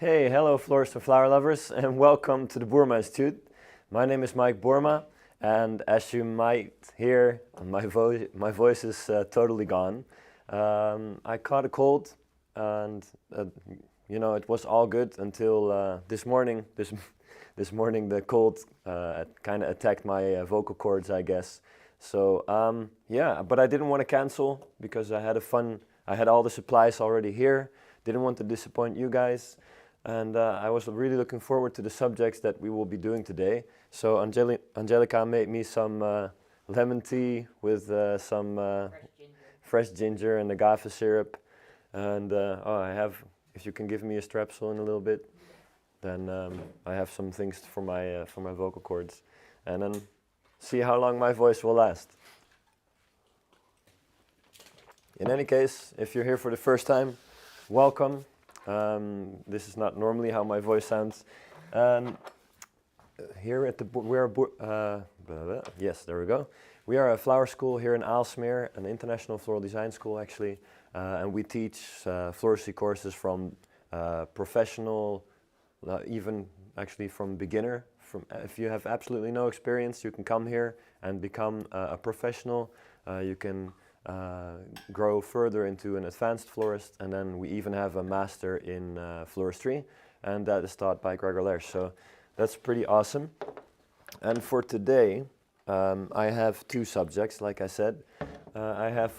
Hey, hello florists and flower lovers, and welcome to the Boerma Instituut. My name is Mike Boerma, and as you might hear, my voice is totally gone. I caught a cold, and it was all good until this morning. This morning the cold kind of attacked my vocal cords, I guess. So yeah, but I didn't want to cancel because I had all the supplies already here. Didn't want to disappoint you guys. And I was really looking forward to the subjects that we will be doing today. So Angelica made me some lemon tea with some fresh ginger and agave syrup. And if you can give me a strepsil in a little bit, then I have some things for my vocal cords. And then see how long my voice will last. In any case, if you're here for the first time, welcome. This is not normally how my voice sounds. Here at the yes, there we go. We are a flower school here in Aalsmeer, an international floral design school actually, and we teach floristry courses from professional, even actually from beginner. If you have absolutely no experience, you can come here and become a professional. You can grow further into an advanced florist, and then we even have a master in floristry, and that is taught by Gregor Lersch. So that's pretty awesome. And for today, I have two subjects, like I said. I have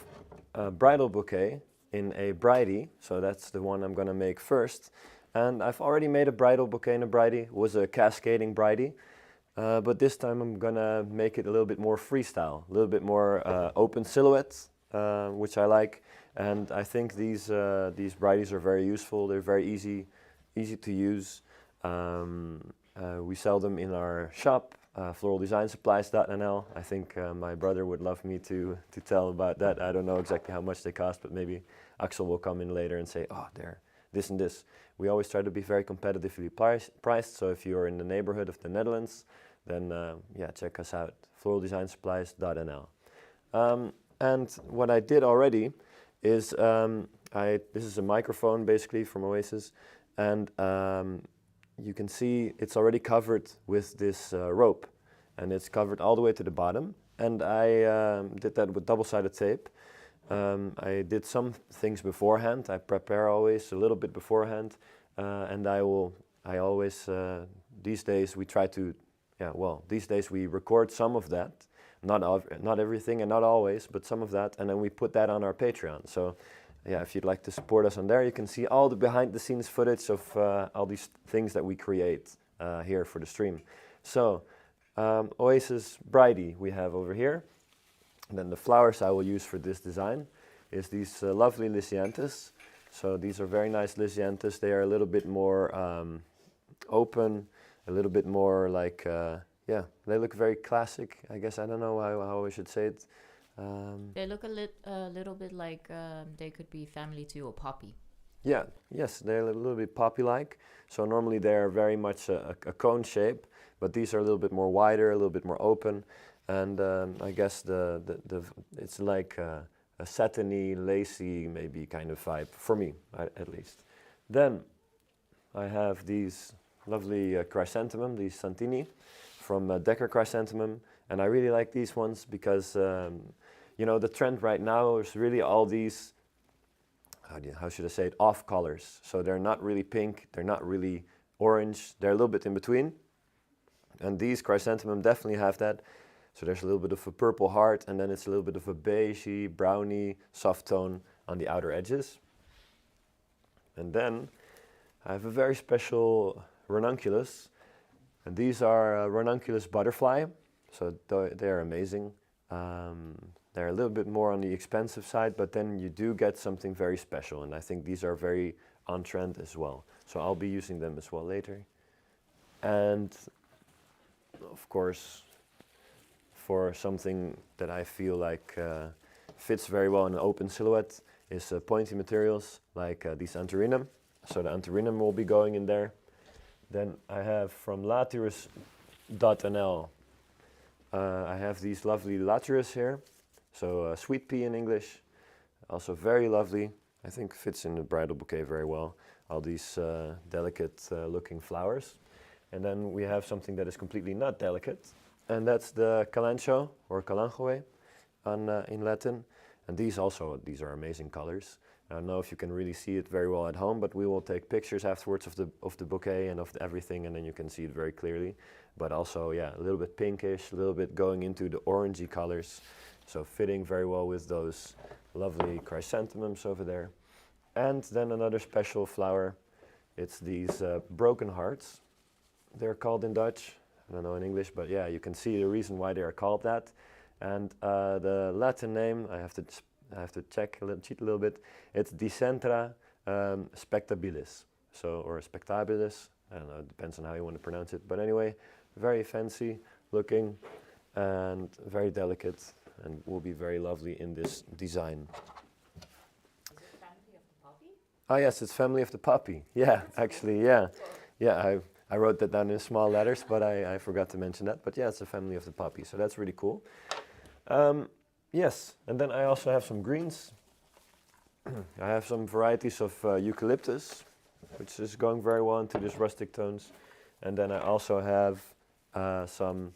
a bridal bouquet in a bridie, so that's the one I'm going to make first. And I've already made a bridal bouquet in a bridie. It was a cascading bridie. But this time I'm going to make it a little bit more freestyle, a little bit more open silhouette, which I like. And I think these bridies are very useful. They're very easy to use. We sell them in our shop, floraldesignSupplies.nl. I think my brother would love me to tell about that. I don't know exactly how much they cost, but maybe Axel will come in later and say, oh, they're this and this. We always try to be very competitively priced, so if you're in the neighborhood of the Netherlands, then yeah, check us out, floraldesignSupplies.nl. And what I did already is, this is a microphone basically from Oasis, and you can see it's already covered with this rope, and it's covered all the way to the bottom, and I did that with double-sided tape. I did some things beforehand. I prepare always a little bit beforehand, and I always, these days we try to, these days we record some of that, not everything and not always, but some of that, and then we put that on our Patreon. So yeah, if you'd like to support us on there, you can see all the behind the scenes footage of all these things that we create here for the stream. So Oasis Bridie we have over here. And then the flowers I will use for this design is these lovely Lysianthus. So these are very nice Lysianthus. They are a little bit more open, a little bit more like, yeah, they look very classic. I guess I don't know how I should say it. They look a little bit like they could be family to a poppy. Yeah, yes, they're a little bit poppy-like. So normally they're very much a cone shape, but these are a little bit more wider, a little bit more open. And I guess it's like a satiny, lacy, maybe kind of vibe, for me, at least. Then I have these lovely chrysanthemum, these Santini, from Decker Chrysanthemum. And I really like these ones because, you know, the trend right now is really all these, how should I say it, off colors. So they're not really pink, they're not really orange, they're a little bit in between. And these chrysanthemum definitely have that. So there's a little bit of a purple heart, and then it's a little bit of a beigey, browny, soft tone on the outer edges. And then I have a very special ranunculus, and these are ranunculus butterfly. So they're amazing. They're a little bit more on the expensive side, but then you do get something very special, and I think these are very on trend as well. So I'll be using them as well later. And of course, for something that I feel like fits very well in an open silhouette is pointy materials like these Antherinum. So the Antherinum will be going in there. Then I have from Latirus.nl, I have these lovely Latirus here. So sweet pea in English, also very lovely. I think fits in the bridal bouquet very well. all these delicate looking flowers. And then we have something that is completely not delicate, and that's the calancho or calanchoe in Latin. And these are amazing colors. I don't know if you can really see it very well at home, but we will take pictures afterwards of the bouquet and of everything, and then you can see it very clearly. But also, yeah, a little bit pinkish, a little bit going into the orangey colors, so fitting very well with those lovely chrysanthemums over there. And then another special flower, it's these broken hearts, they're called in Dutch. I don't know in English, but yeah, you can see the reason why they are called that. And the Latin name, I have to cheat a little bit. It's Dicentra spectabilis, or spectabilis. I don't know, it depends on how you want to pronounce it. But anyway, very fancy looking and very delicate, and will be very lovely in this design. Is it family of the poppy? Ah yes, it's family of the poppy. Yeah, actually, yeah. Yeah, I wrote that down in small letters, but I forgot to mention that. But yeah, it's a family of the poppy, so that's really cool. Yes, and then I also have some greens. I have some varieties of eucalyptus, which is going very well into these rustic tones. And then I also have some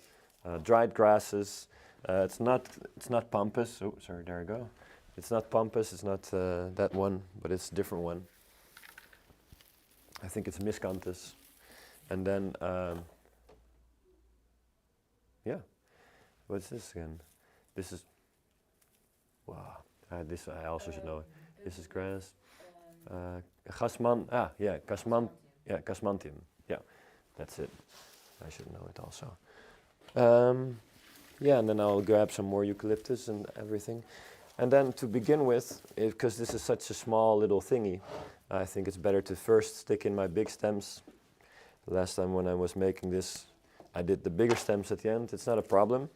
dried grasses. It's not pampas. Oh, sorry, there I go. It's not pampas. It's not that one, but it's a different one. I think it's miscanthus. And then, yeah, what's this again? This is, wow, this I also should know. This is grass. Casmantium. Yeah, that's it. I should know it also. Yeah, and then I'll grab some more eucalyptus and everything. And then to begin with, because this is such a small little thingy, I think it's better to first stick in my big stems. Last time when I was making this, I did the bigger stems at the end. It's not a problem.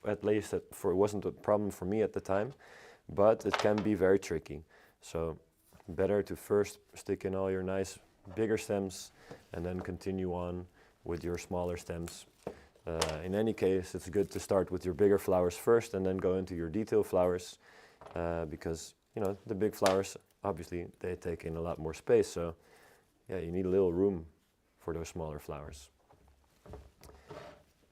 At least it wasn't a problem for me at the time, but it can be very tricky. So better to first stick in all your nice bigger stems and then continue on with your smaller stems. In any case, it's good to start with your bigger flowers first and then go into your detail flowers because, you know, the big flowers, obviously, they take in a lot more space. So yeah, you need a little room for those smaller flowers.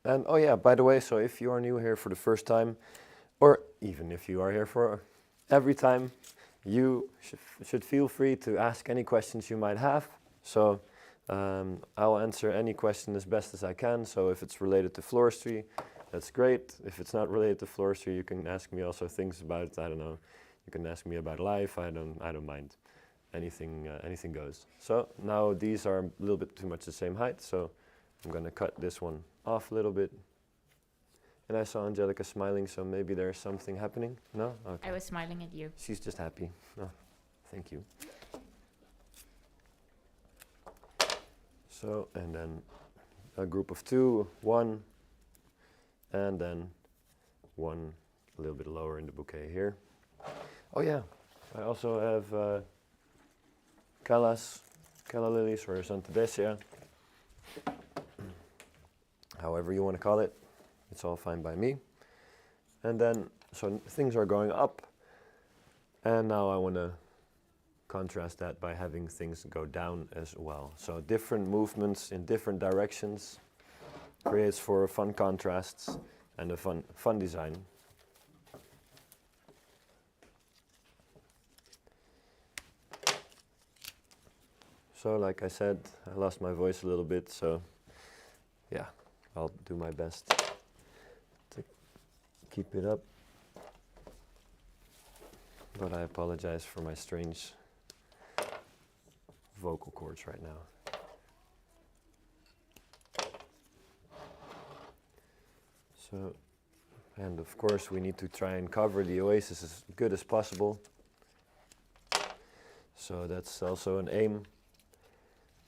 And oh yeah, by the way, so if you are new here for the first time, or even if you are here for every time, you should feel free to ask any questions you might have. So I'll answer any question as best as I can. So if it's related to floristry, that's great. If it's not related to floristry, you can ask me also things about, I don't know, you can ask me about life. I don't mind. Anything goes. So now these are a little bit too much the same height, so I'm going to cut this one off a little bit. And I saw Angelica smiling, so maybe there's something happening. No? Okay. I was smiling at you. She's just happy. Oh, thank you. So, and then a group of two, one, and then one a little bit lower in the bouquet here. Oh yeah, I also have calla lilies or Santadesia, however you want to call it. It's all fine by me. And then, so things are going up, and now I want to contrast that by having things go down as well. So different movements in different directions creates for fun contrasts and a fun design. So like I said, I lost my voice a little bit, so yeah, I'll do my best to keep it up. But I apologize for my strange vocal cords right now. So, and of course we need to try and cover the oasis as good as possible. So that's also an aim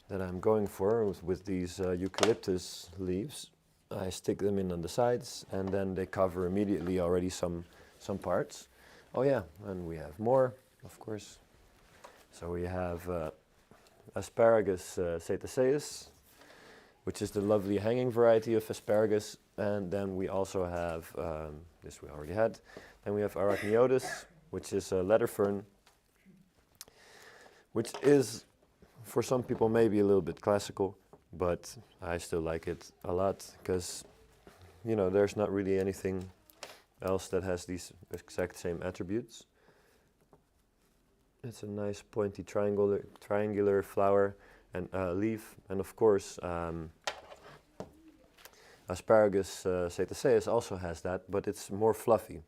that I'm going for with these eucalyptus leaves. I stick them in on the sides and then they cover immediately already some parts. Oh yeah, and we have more, of course. So we have asparagus cetaceus, which is the lovely hanging variety of asparagus. And then we also have, this we already had, then we have arachneotus, which is a leather fern, which is for some people maybe a little bit classical, but I still like it a lot because, you know, there's not really anything else that has these exact same attributes. It's a nice pointy triangular flower and leaf, and of course asparagus cetaceus also has that, but it's more fluffy,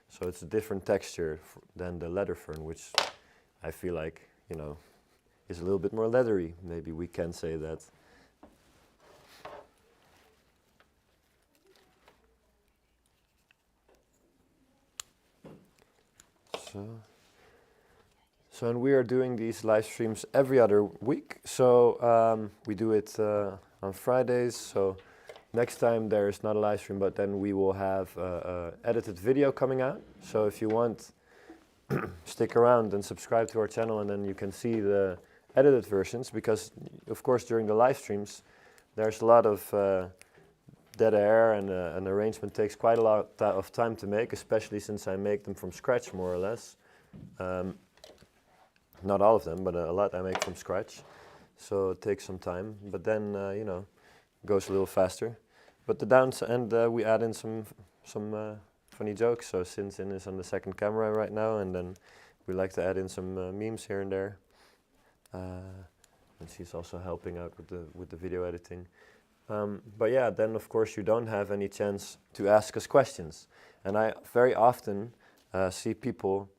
so it's a different texture than the leather fern, which I feel like, you know, is a little bit more leathery. Maybe we can say that. So, and we are doing these live streams every other week. So we do it on Fridays. So next time there is not a live stream, but then we will have edited video coming out. So if you want, stick around and subscribe to our channel, and then you can see the edited versions. Because of course during the live streams, there's a lot of dead air, and an arrangement takes quite a lot of time to make, especially since I make them from scratch more or less. Not all of them, but a lot I make from scratch, so it takes some time. But then you know, it goes a little faster. But the downside, and we add in some funny jokes. So Sinsin is on the second camera right now, and then we like to add in some memes here and there. And she's also helping out with the video editing. But yeah, then of course you don't have any chance to ask us questions. And I very often see people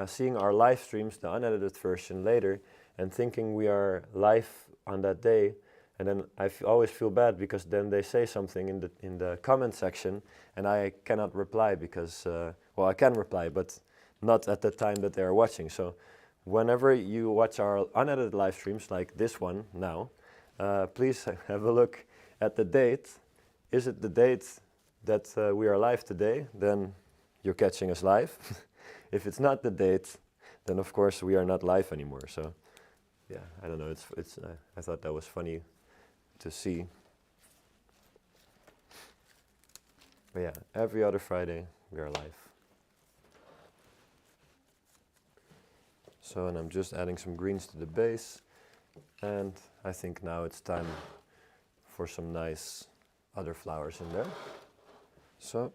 seeing our live streams, the unedited version, later, and thinking we are live on that day. And then I always feel bad, because then they say something in the comment section, and I cannot reply because, well, I can reply, but not at the time that they are watching. So whenever you watch our unedited live streams, like this one now, please have a look at the date. Is it the date that we are live today? Then you're catching us live. If it's not the date, then of course we are not live anymore. So yeah, I don't know. I thought that was funny to see. But yeah, every other Friday we are live. So, and I'm just adding some greens to the base. And I think now it's time for some nice other flowers in there. So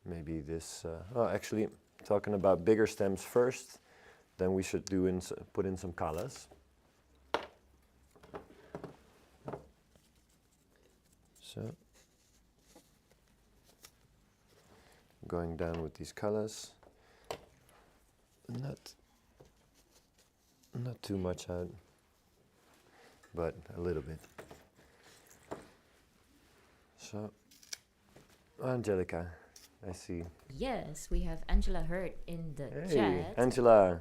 maybe this, oh, actually talking about bigger stems first, then we should put in some callas. So going down with these callas, not too much out, but a little bit. So, Angelica, I see. Yes, we have Angela Hurt in the Hey, chat. Angela,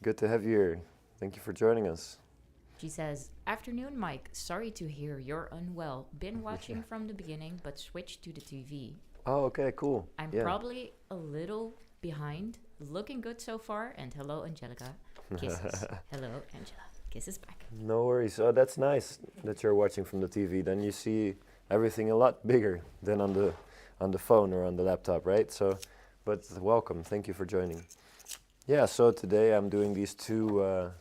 good to have you here. Thank you for joining us. She says, "Afternoon, Mike. Sorry to hear you're unwell. Been watching from the beginning, but switched to the TV. Oh, okay, cool. I'm Yeah. probably a little behind. Looking good so far. And hello, Angelica. Kisses." Hello, Angela. Kisses back. No worries. Oh, that's nice that you're watching from the TV. Then you see everything a lot bigger than on the phone or on the laptop, right? So, but welcome. Thank you for joining. Yeah. So today I'm doing these two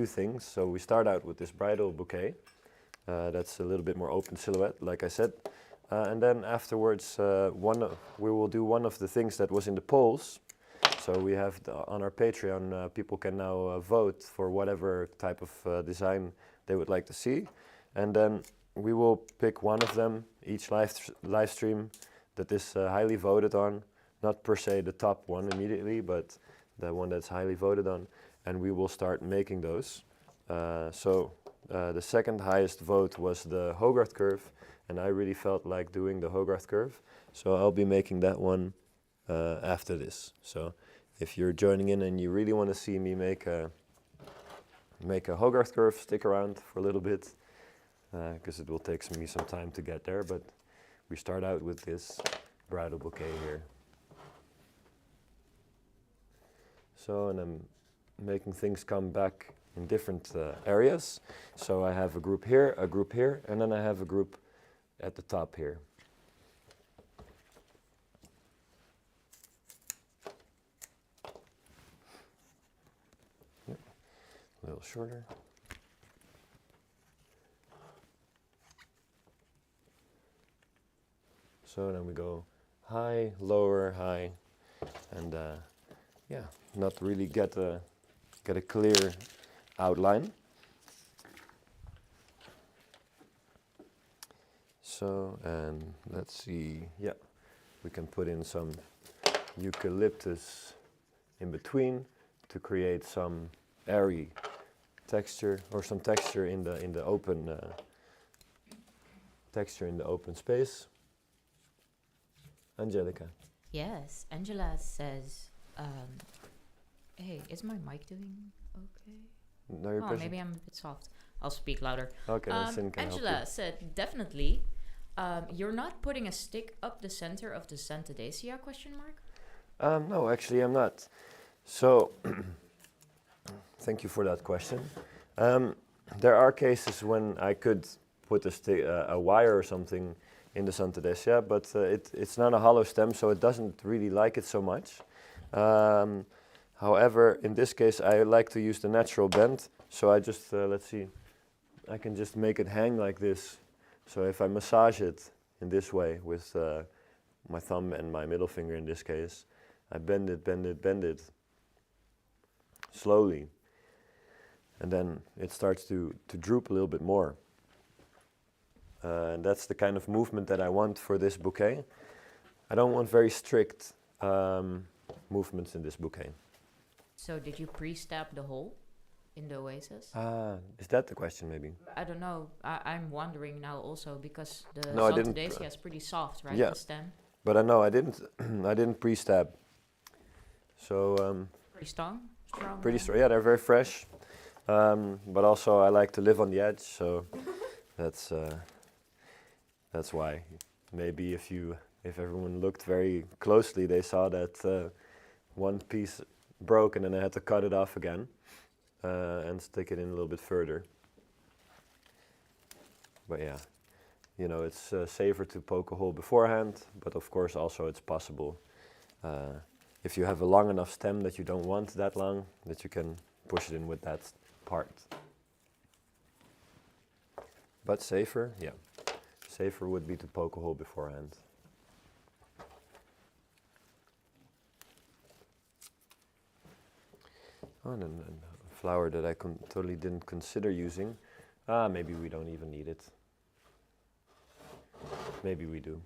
things. So we start out with this bridal bouquet. That's a little bit more open silhouette, like I said. And then afterwards, we will do one of the things that was in the polls. So we have on our Patreon, people can now vote for whatever type of design they would like to see. And then we will pick one of them each live stream that is highly voted on. Not per se the top one immediately, but the one that's highly voted on. And we will start making those. The second highest vote was the Hogarth Curve, and I really felt like doing the Hogarth Curve. So I'll be making that one after this. So if you're joining in and you really want to see me make a Hogarth Curve, stick around for a little bit, because it will take me some time to get there. But we start out with this bridal bouquet here. So, and I'm making things come back in different areas. So I have a group here, and then I have a group at the top here. Yep. Little shorter. So then we go high, lower, high, and yeah, not really get a clear outline. So, and let's see, yeah, we can put in some eucalyptus in between to create some airy texture, or some texture in the open texture in the open space. Angelica. Yes, Angela says, hey, is my mic doing okay? No, you're Oh, pressing. maybe I'm a bit soft. I'll speak louder. Okay, then Sin can help Angela you. said, definitely. You're not putting a stick up the center of the Santadesia, question mark? No, actually I'm not. So, thank you for that question. There are cases when I could put a wire or something in the Santadesia, but it's not a hollow stem, so it doesn't really like it so much. However, in this case, I like to use the natural bend, so I just, let's see, I can just make it hang like this. So if I massage it in this way with my thumb and my middle finger in this case, I bend it, bend it, bend it slowly, and then it starts to droop a little bit more. And that's the kind of movement that I want for this bouquet. I don't want very strict movements in this bouquet. So did you pre-stab the hole in the oasis? Is that the question maybe? I don't know. I'm wondering now also because the No, I didn't Santadesia is pretty soft, right? Yeah. The stem. But I know I didn't I didn't pre-stab. So Pretty strong? pretty strong. Yeah, they're very fresh. But also I like to live on the edge, so that's why. Maybe if everyone looked very closely, they saw that one piece broke and then I had to cut it off again and stick it in a little bit further. But yeah, you know, it's safer to poke a hole beforehand, but of course also it's possible if you have a long enough stem that you don't want that long, that you can push it in with that part. But safer, yeah. Safer would be to poke a hole beforehand. Oh, and a flower that I totally didn't consider using. Maybe we don't even need it. Maybe we do.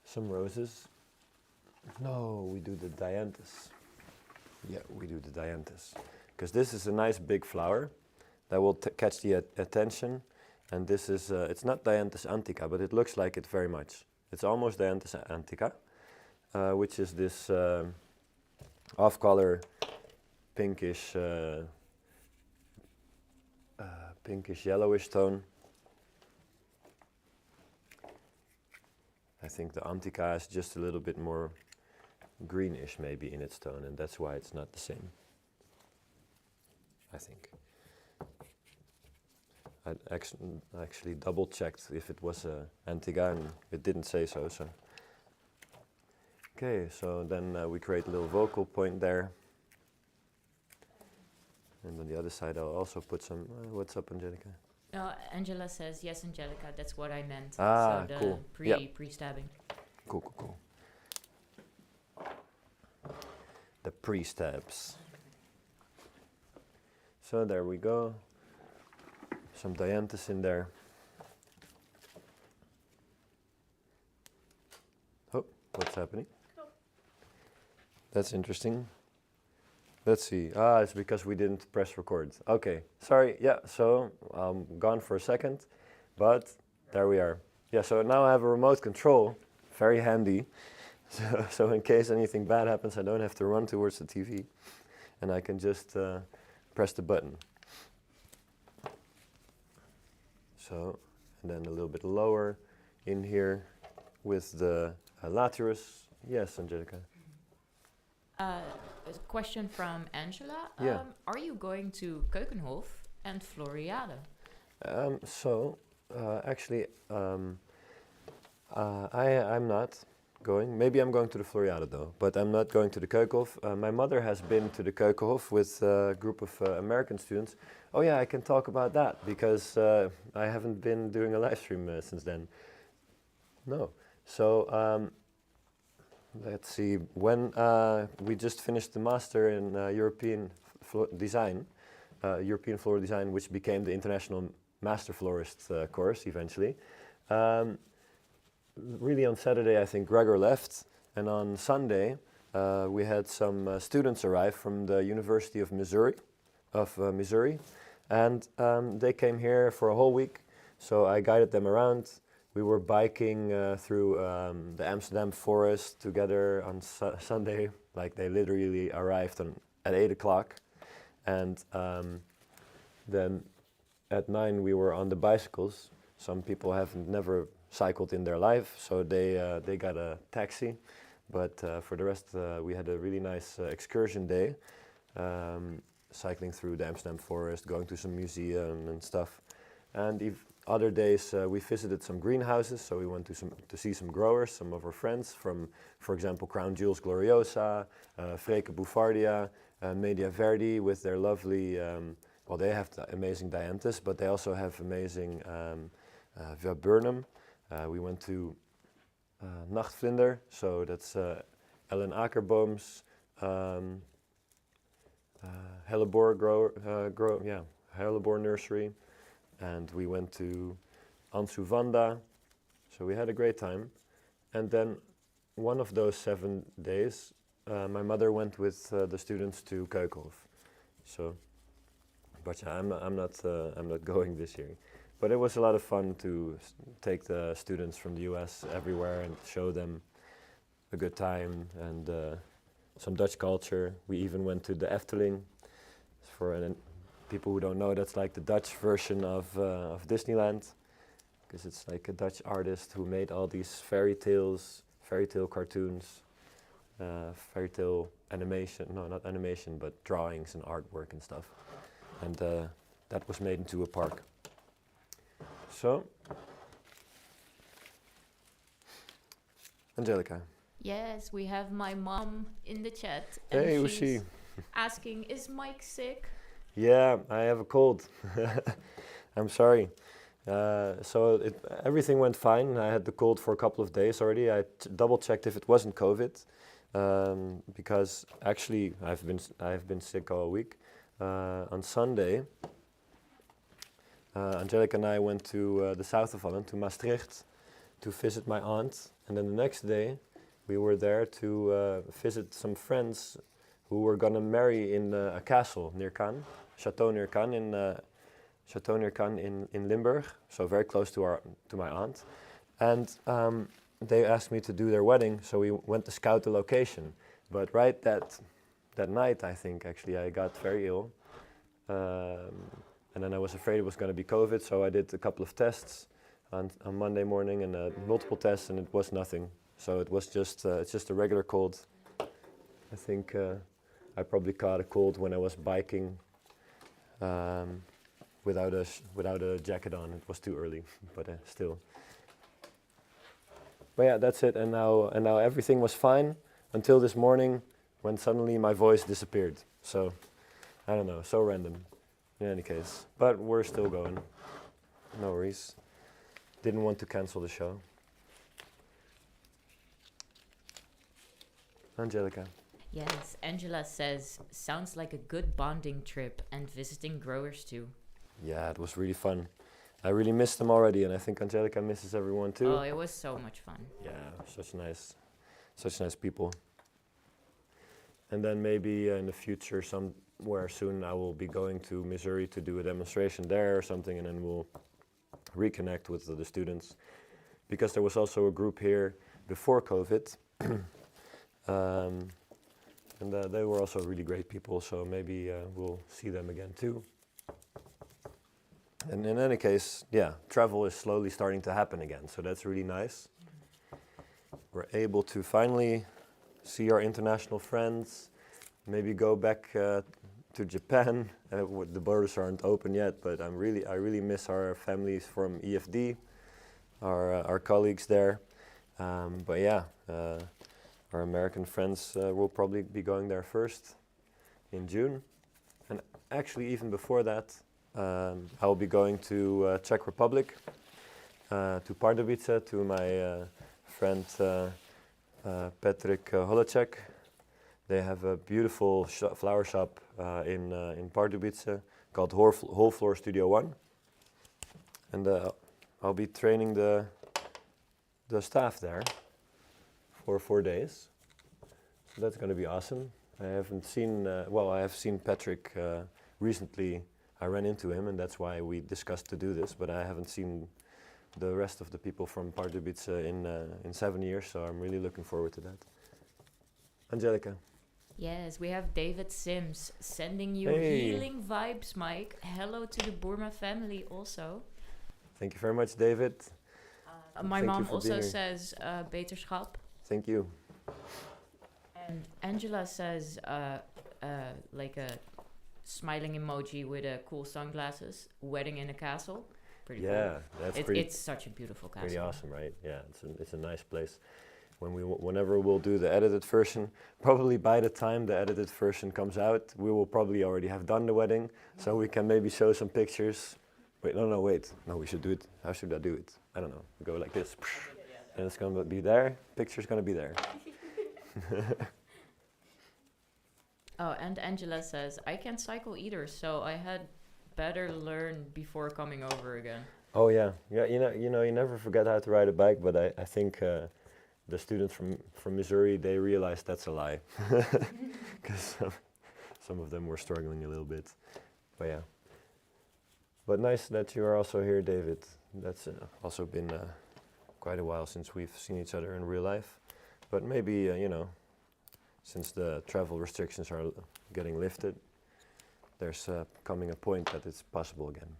Some roses. No, we do the dianthus. Yeah, we do the dianthus. Because this is a nice big flower that will catch the attention. And this is, it's not Dianthus antica, but it looks like it very much. It's almost Dianthus antica, which is this off-color pinkish, pinkish yellowish tone. I think the antica is just a little bit more greenish maybe in its tone, and that's why it's not the same, I think. I actually double-checked if it was antica, and it didn't say so. Okay, so then we create a little vocal point there. And on the other side I'll also put some, what's up, Angelica? No, Angela says, yes, Angelica, that's what I meant. Ah, so the cool. Yep. pre-stabbing. Cool. The pre-stabs. So there we go. Some dianthus in there. Oh, what's happening? That's interesting. Let's see. It's because we didn't press record. Okay, sorry. Yeah, so I'm gone for a second, but there we are. Yeah, so now I have a remote control, very handy. So in case anything bad happens, I don't have to run towards the TV, and I can just press the button. So, and then a little bit lower in here with the laterus. Yes, Angelica. A question from Angela. Yeah. Are you going to Keukenhof and Floriade? Actually, I'm not. going. Maybe I'm going to the Floriade though, but I'm not going to the Keukenhof. My mother has been to the Keukenhof with a group of American students. Oh yeah, I can talk about that because I haven't been doing a live stream since then. No. So let's see. When we just finished the master in European design, European floral design, which became the international master florist course eventually. Really on Saturday, I think Gregor left, and on Sunday we had some students arrive from the University of Missouri, and they came here for a whole week. So I guided them around. We were biking through the Amsterdam forest together on Sunday. Like they literally arrived at 8 o'clock, and then at 9 we were on the bicycles. Some people have never cycled in their life, so they got a taxi. But for the rest, we had a really nice excursion day, cycling through the Amsterdam forest, going to some museum and stuff. And other days we visited some greenhouses, so we went to see some growers, some of our friends from, for example, Crown Jewels Gloriosa, Freke Bouvardia, Media Verdi with their lovely, well, they have the amazing dianthus, but they also have amazing viburnum. We went to Nachtvlinder, so that's Ellen Akerboom's Hellebore nursery, and we went to Ansu Vanda, so we had a great time. And then one of those 7 days, my mother went with the students to Keukenhof. So, but yeah, I'm not going this year. But it was a lot of fun to take the students from the US everywhere and show them a good time and some Dutch culture. We even went to the Efteling. For people who don't know, that's like the Dutch version of Disneyland, because it's like a Dutch artist who made all these fairy tale cartoons, fairy tale animation, no, not animation, but drawings and artwork and stuff. And that was made into a park. So, Angelica. Yes, we have my mom in the chat. Hey, and who's she? Asking, is Mike sick? Yeah, I have a cold. I'm sorry. Everything went fine. I had the cold for a couple of days already. I double checked if it wasn't COVID, because actually I've been sick all week. On Sunday, Angelica and I went to the south of Holland, to Maastricht, to visit my aunt. And then the next day, we were there to visit some friends who were gonna marry in a castle near Cannes, Chateau near Cannes in Limburg, so very close to my aunt. And they asked me to do their wedding, so we went to scout the location. But right that night, I think actually I got very ill. And then I was afraid it was going to be COVID, so I did a couple of tests on Monday morning and multiple tests, and it was nothing. So it was just it's just a regular cold. I think I probably caught a cold when I was biking without a jacket on. It was too early, but still. But yeah, that's it. And now everything was fine until this morning, when suddenly my voice disappeared. So I don't know, so random. In any case, but we're still going. No worries. Didn't want to cancel the show. Angelica. Yes, Angela says, sounds like a good bonding trip and visiting growers too. Yeah, it was really fun. I really missed them already, and I think Angelica misses everyone too. Oh, it was so much fun. Yeah, such nice people. And then maybe in the future, somewhere soon, I will be going to Missouri to do a demonstration there or something, and then we'll reconnect with the students. Because there was also a group here before COVID, and they were also really great people, so maybe we'll see them again too. And in any case, yeah, travel is slowly starting to happen again, so that's really nice. We're able to finally see our international friends, maybe go back to Japan. The borders aren't open yet, but I really miss our families from EFD, our colleagues there. But yeah, our American friends will probably be going there first in June. And actually even before that, I'll be going to Czech Republic, to Pardubice, to my friend Patrick Holacek. They have a beautiful flower shop in Pardubice called Whole Floor Studio One. And I'll be training the staff there for 4 days. So that's going to be awesome. I haven't seen, I have seen Patrick recently. I ran into him, and that's why we discussed to do this, but I haven't seen the rest of the people from Pardubice in 7 years, so I'm really looking forward to that. Angelica. Yes, we have David Sims sending you Hey. healing vibes, Mike. Hello to the Boerma family also. Thank you very much, David. My Thank you mom for also being here. says beterschap. Thank you. And Angela says like a smiling emoji with cool sunglasses, wedding in a castle. Pretty Yeah, that's cool. pretty. It's such a beautiful castle. Pretty awesome, right? Yeah, it's a nice place. Whenever we'll do the edited version, probably by the time the edited version comes out, we will probably already have done the wedding, so we can maybe show some pictures. Wait, no, we should do it. How should I do it? I don't know. Go like this, and it's gonna be there. Picture's gonna be there. Oh, and Angela says, I can't cycle either, so I had better learn before coming over again. Oh yeah. You never forget how to ride a bike, but I think the students from Missouri, they realized that's a lie, because some of them were struggling a little bit. But yeah. But nice that you are also here, David. That's also been quite a while since we've seen each other in real life. But maybe, since the travel restrictions are getting lifted, there's coming a point that it's possible again.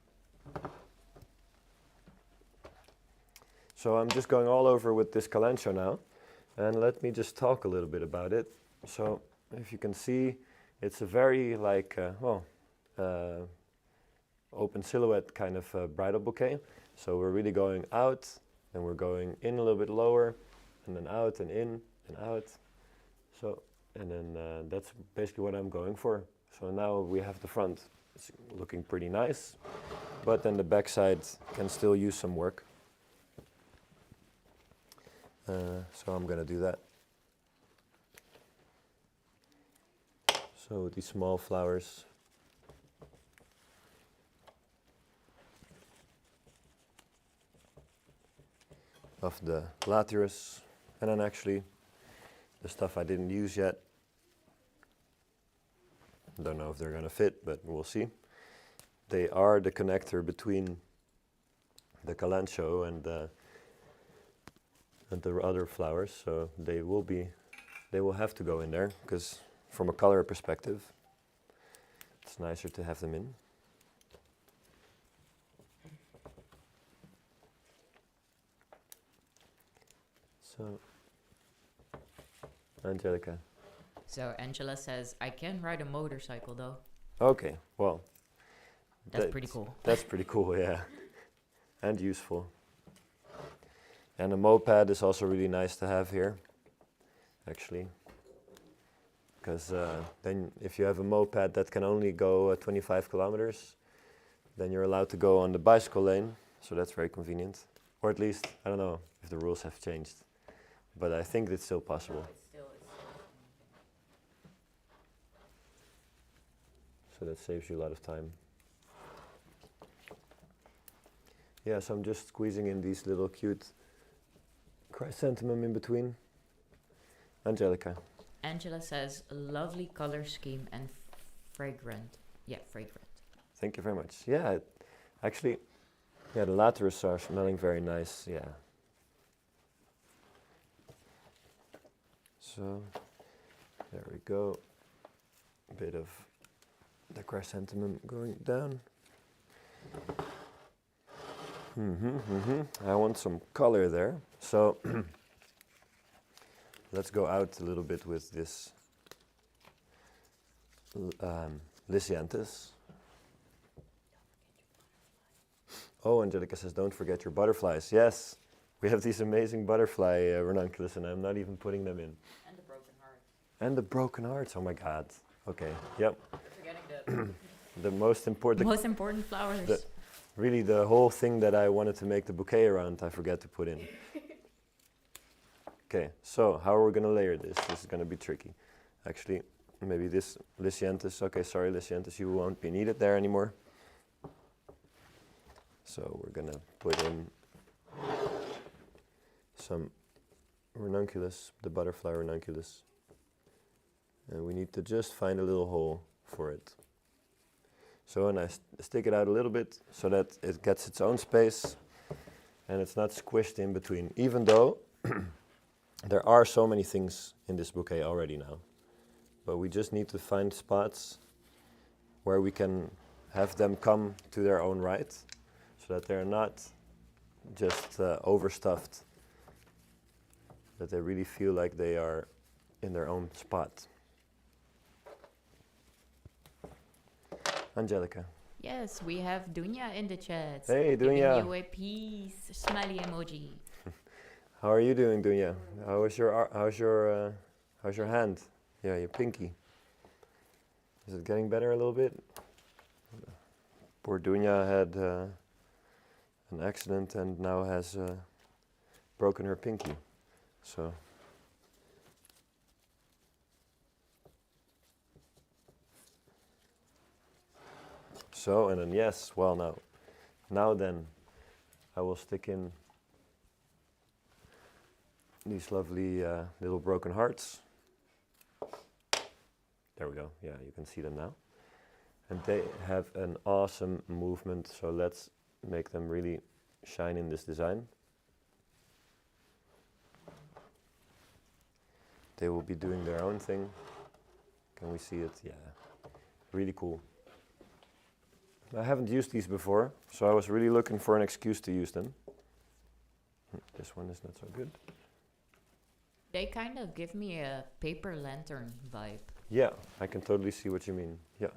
So I'm just going all over with this calancho now, and let me just talk a little bit about it. So if you can see, it's a very open silhouette kind of bridal bouquet. So we're really going out, and we're going in a little bit lower, and then out and in and out. So, and then that's basically what I'm going for. So now we have the front, it's looking pretty nice, but then the back side can still use some work. So I'm gonna do that. So these small flowers. Of the Lathyrus, and then actually the stuff I didn't use yet. Don't know if they're gonna fit, but we'll see. They are the connector between the calancho and the other flowers, so they will have to go in there, because from a color perspective, it's nicer to have them in. So, Angelica. So Angela says, I can ride a motorcycle though. Okay, well. That's pretty cool. That's pretty cool, yeah. And useful. And a moped is also really nice to have here, actually. Because then if you have a moped that can only go 25 kilometers, then you're allowed to go on the bicycle lane, so that's very convenient. Or at least, I don't know if the rules have changed, but I think it's still possible. No, it's still So that saves you a lot of time. Yeah, so I'm just squeezing in these little cute chrysanthemum in between. Angelica. Angela says, lovely color scheme and fragrant. Yeah, fragrant. Thank you very much. Yeah, actually, yeah, the Lathyrus are smelling very nice, yeah. So, there we go. A bit of the chrysanthemum going down. I want some color there. So, let's go out a little bit with this Lysianthus. Oh, Angelica says, don't forget your butterflies. Yes, We have these amazing butterfly ranunculus, and I'm not even putting them in. And the broken heart. And the broken hearts. Oh my God. Okay. Yep. Forgetting The most important. most important flowers. Really, the whole thing that I wanted to make the bouquet around, I forgot to put in. Okay. So how are we gonna layer this? This is gonna be tricky. Actually, maybe this Lysianthus. Okay. Sorry, Lysianthus. You won't be needed there anymore. So we're gonna put in some ranunculus, the butterfly ranunculus. And we need to just find a little hole for it. So, and I stick it out a little bit so that it gets its own space and it's not squished in between, even though there are so many things in this bouquet already now. But we just need to find spots where we can have them come to their own right so that they're not just overstuffed, that they really feel like they are in their own spot. Angelica. Yes, we have Dunya in the chat. Hey, Giving Dunya. you a peace smiley emoji. How are you doing, Dunya? How's your hand? Yeah, your pinky. Is it getting better a little bit? Poor Dunya had an accident and now has broken her pinky. So. So, and then yes, well now then I will stick in these lovely little broken hearts. There we go, yeah, you can see them now. And they have an awesome movement, so let's make them really shine in this design. They will be doing their own thing. Can we see it? Yeah, really cool. I haven't used these before, so I was really looking for an excuse to use them. This one is not so good. They kind of give me a paper lantern vibe. Yeah, I can totally see what you mean. Yeah.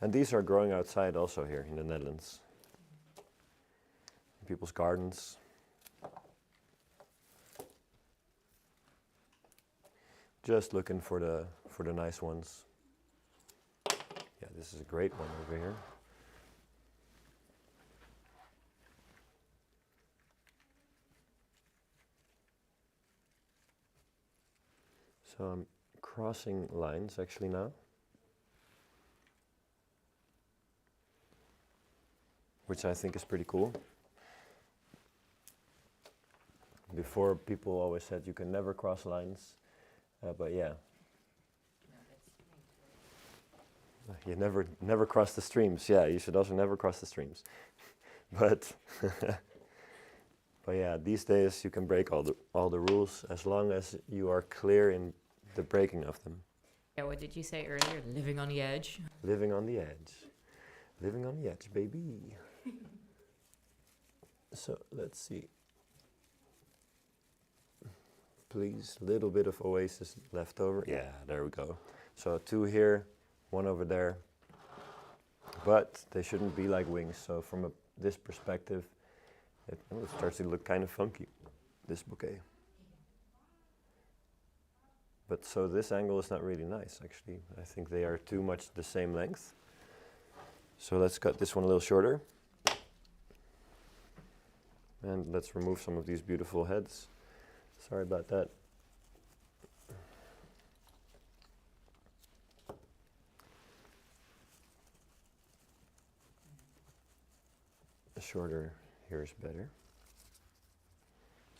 And these are growing outside also here in the Netherlands. In people's gardens. Just looking for the nice ones. Yeah, this is a great one over here. So I'm crossing lines actually now. Which I think is pretty cool. Before, people always said you can never cross lines, but yeah. You never cross the streams. Yeah, you should also never cross the streams. But but yeah, these days you can break all the rules as long as you are clear in the breaking of them. Yeah, what did you say earlier? Living on the edge. Living on the edge. Living on the edge, baby. So let's see. Please, little bit of oasis left over. Yeah, there we go. So 2 here. One over there, but they shouldn't be like wings. So from this perspective, it starts to look kind of funky, this bouquet. But so this angle is not really nice, actually. I think they are too much the same length. So let's cut this one a little shorter. And let's remove some of these beautiful heads. Sorry about that. Shorter here is better.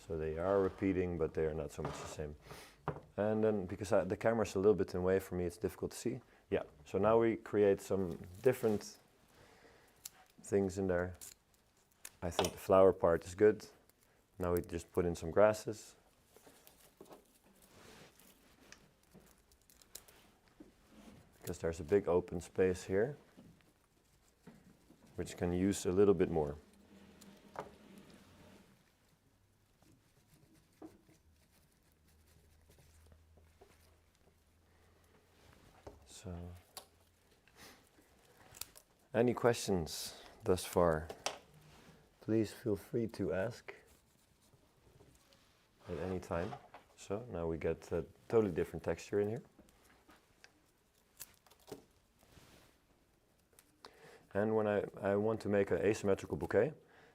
So they are repeating, but they are not so much the same. And then, because the camera's a little bit in the way for me, it's difficult to see. Yeah, so now we create some different things in there. I think the flower part is good. Now we just put in some grasses. Because there's a big open space here, which can use a little bit more. So, any questions thus far? please feel free to ask at any time. So now we get a totally different texture in here. And when I want to make an asymmetrical bouquet,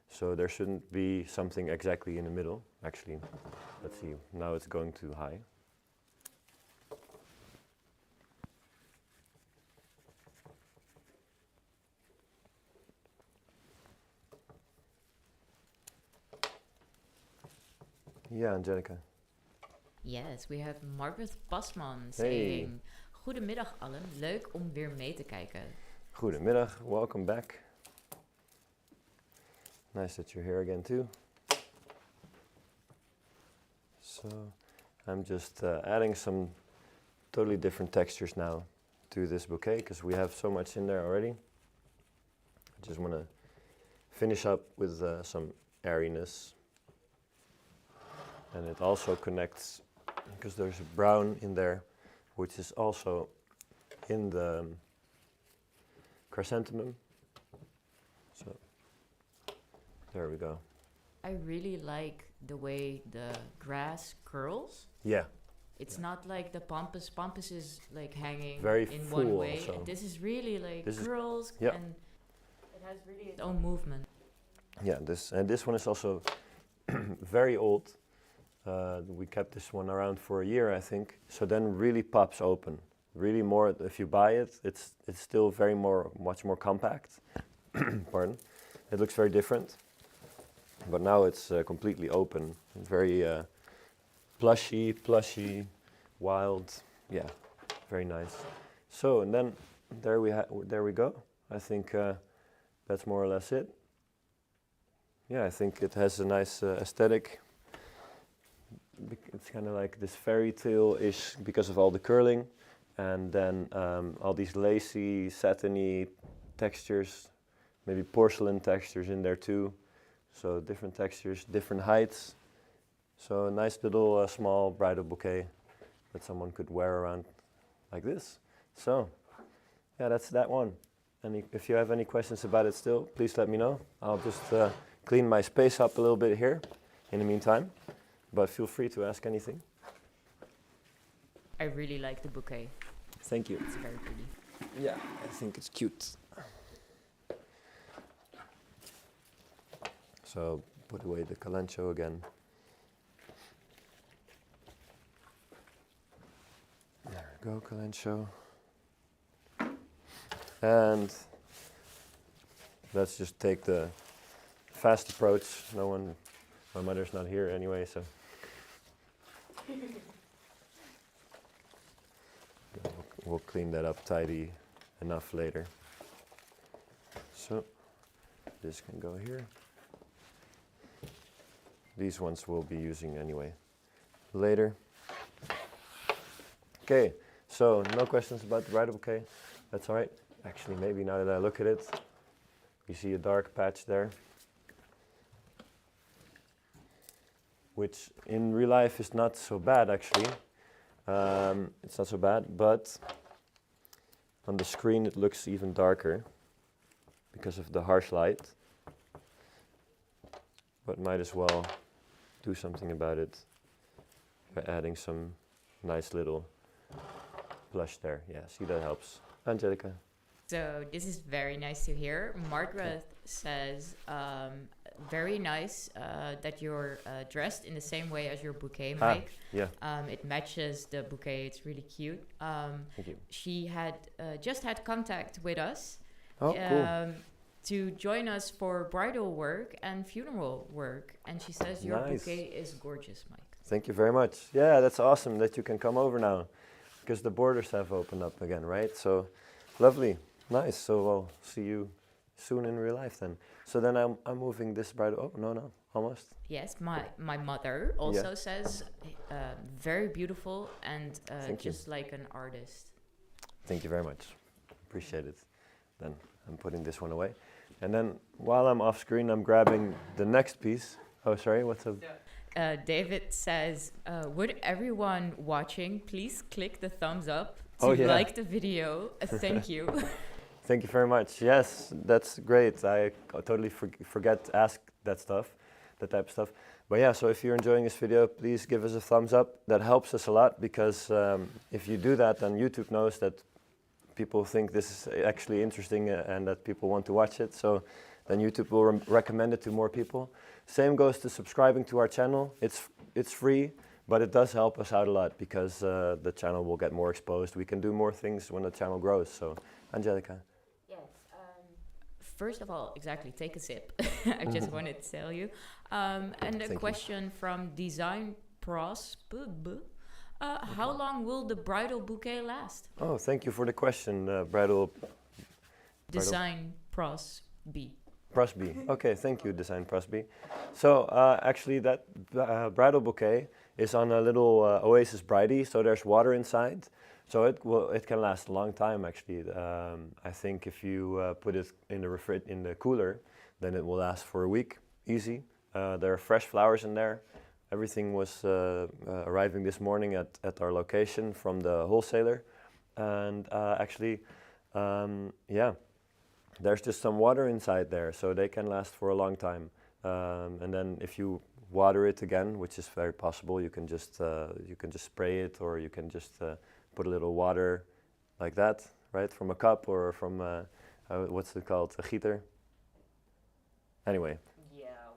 so there shouldn't be something exactly in the middle. Actually, let's see, now it's going too high. Yeah, Angelica. Yes, we have Margaret Pasman Hey. saying... Goedemiddag allen, leuk om weer mee te kijken. Goedemiddag, welcome back. Nice that you're here again too. So I'm just adding some totally different textures now to this bouquet because we have so much in there already. I just want to finish up with some airiness. And it also connects because there's a brown in there, which is also in the chrysanthemum. So there we go. I really like the way the grass curls. Yeah. It's not like the pampas. Pampas is like hanging Very in full one way. also. This is really like This is- curls yeah. and it has really its own movement. Yeah, this one is also very old. We kept this one around for a year, I think. So then really pops open. Really more, if you buy it, it's still much more compact. Pardon. It looks very different. But now it's completely open. Very plushy, wild. Yeah, very nice. So, and then there we go. I think that's more or less it. Yeah, I think it has a nice aesthetic. It's kind of like this fairy tale-ish because of all the curling, and then all these lacy, satiny textures, maybe porcelain textures in there too. So different textures, different heights. So a nice little small bridal bouquet that someone could wear around like this. So yeah, that's that one. And if you have any questions about it still, please let me know. I'll just clean my space up a little bit here in the meantime. But feel free to ask anything. I really like the bouquet. Thank you. It's very pretty. Yeah, I think it's cute. So put away the calancho again. There we go, calancho. And let's just take the fast approach. My mother's not here anyway, so. We'll clean that up tidy enough later. So this can go here. These ones we'll be using anyway later. Okay, so no questions about the bridal bouquet. That's all right. Actually, maybe now that I look at it, you see a dark patch there, which in real life is not so bad actually. It's not so bad, but on the screen it looks even darker because of the harsh light. But might as well do something about it by adding some nice little blush there. Yeah, see, that helps. Angelica. So this is very nice to hear. Margaret says, very nice that you're dressed in the same way as your bouquet, Mike. Yeah. It matches the bouquet. It's really cute. Thank you. She had just had contact with us Oh, cool. to join us for bridal work and funeral work. And she says your Nice. bouquet is gorgeous, Mike. Thank you very much. Yeah, that's awesome that you can come over now because the borders have opened up again, right? So lovely. Nice. So I'll see you soon in real life then. So then I'm moving this bridal. Oh, no, almost. Yes, my mother also says very beautiful and just like an artist. Thank you very much. Appreciate it. Then I'm putting this one away. And then while I'm off screen, I'm grabbing the next piece. Oh, sorry, what's up? David says, would everyone watching please click the thumbs up to Oh, yeah. like the video? Thank you. Thank you very much. Yes, that's great. I totally forget to ask that stuff, that type of stuff. But yeah, so if you're enjoying this video, please give us a thumbs up. That helps us a lot because if you do that, then YouTube knows that people think this is actually interesting and that people want to watch it. So then YouTube will recommend it to more people. Same goes to subscribing to our channel. It's free, but it does help us out a lot because the channel will get more exposed. We can do more things when the channel grows. So, Angelica. Yes. First of all, exactly, take a sip. I just wanted to tell you. And a question from Design Pros. How long will the bridal bouquet last? Oh, thank you for the question, Bridal. Design Pros B. Prosby. Okay, thank you, Design Prosby. So actually that bridal bouquet is on a little Oasis Bridie, so there's water inside. So it can last a long time actually. I think if you put it in the cooler, then it will last for a week, easy. There are fresh flowers in there. Everything was arriving this morning at our location from the wholesaler. And actually, yeah. There's just some water inside there, so they can last for a long time. And then if you water it again, which is very possible, you can just spray it, or you can just put a little water like that, right, from a cup or from what's it called, a gieter. Anyway.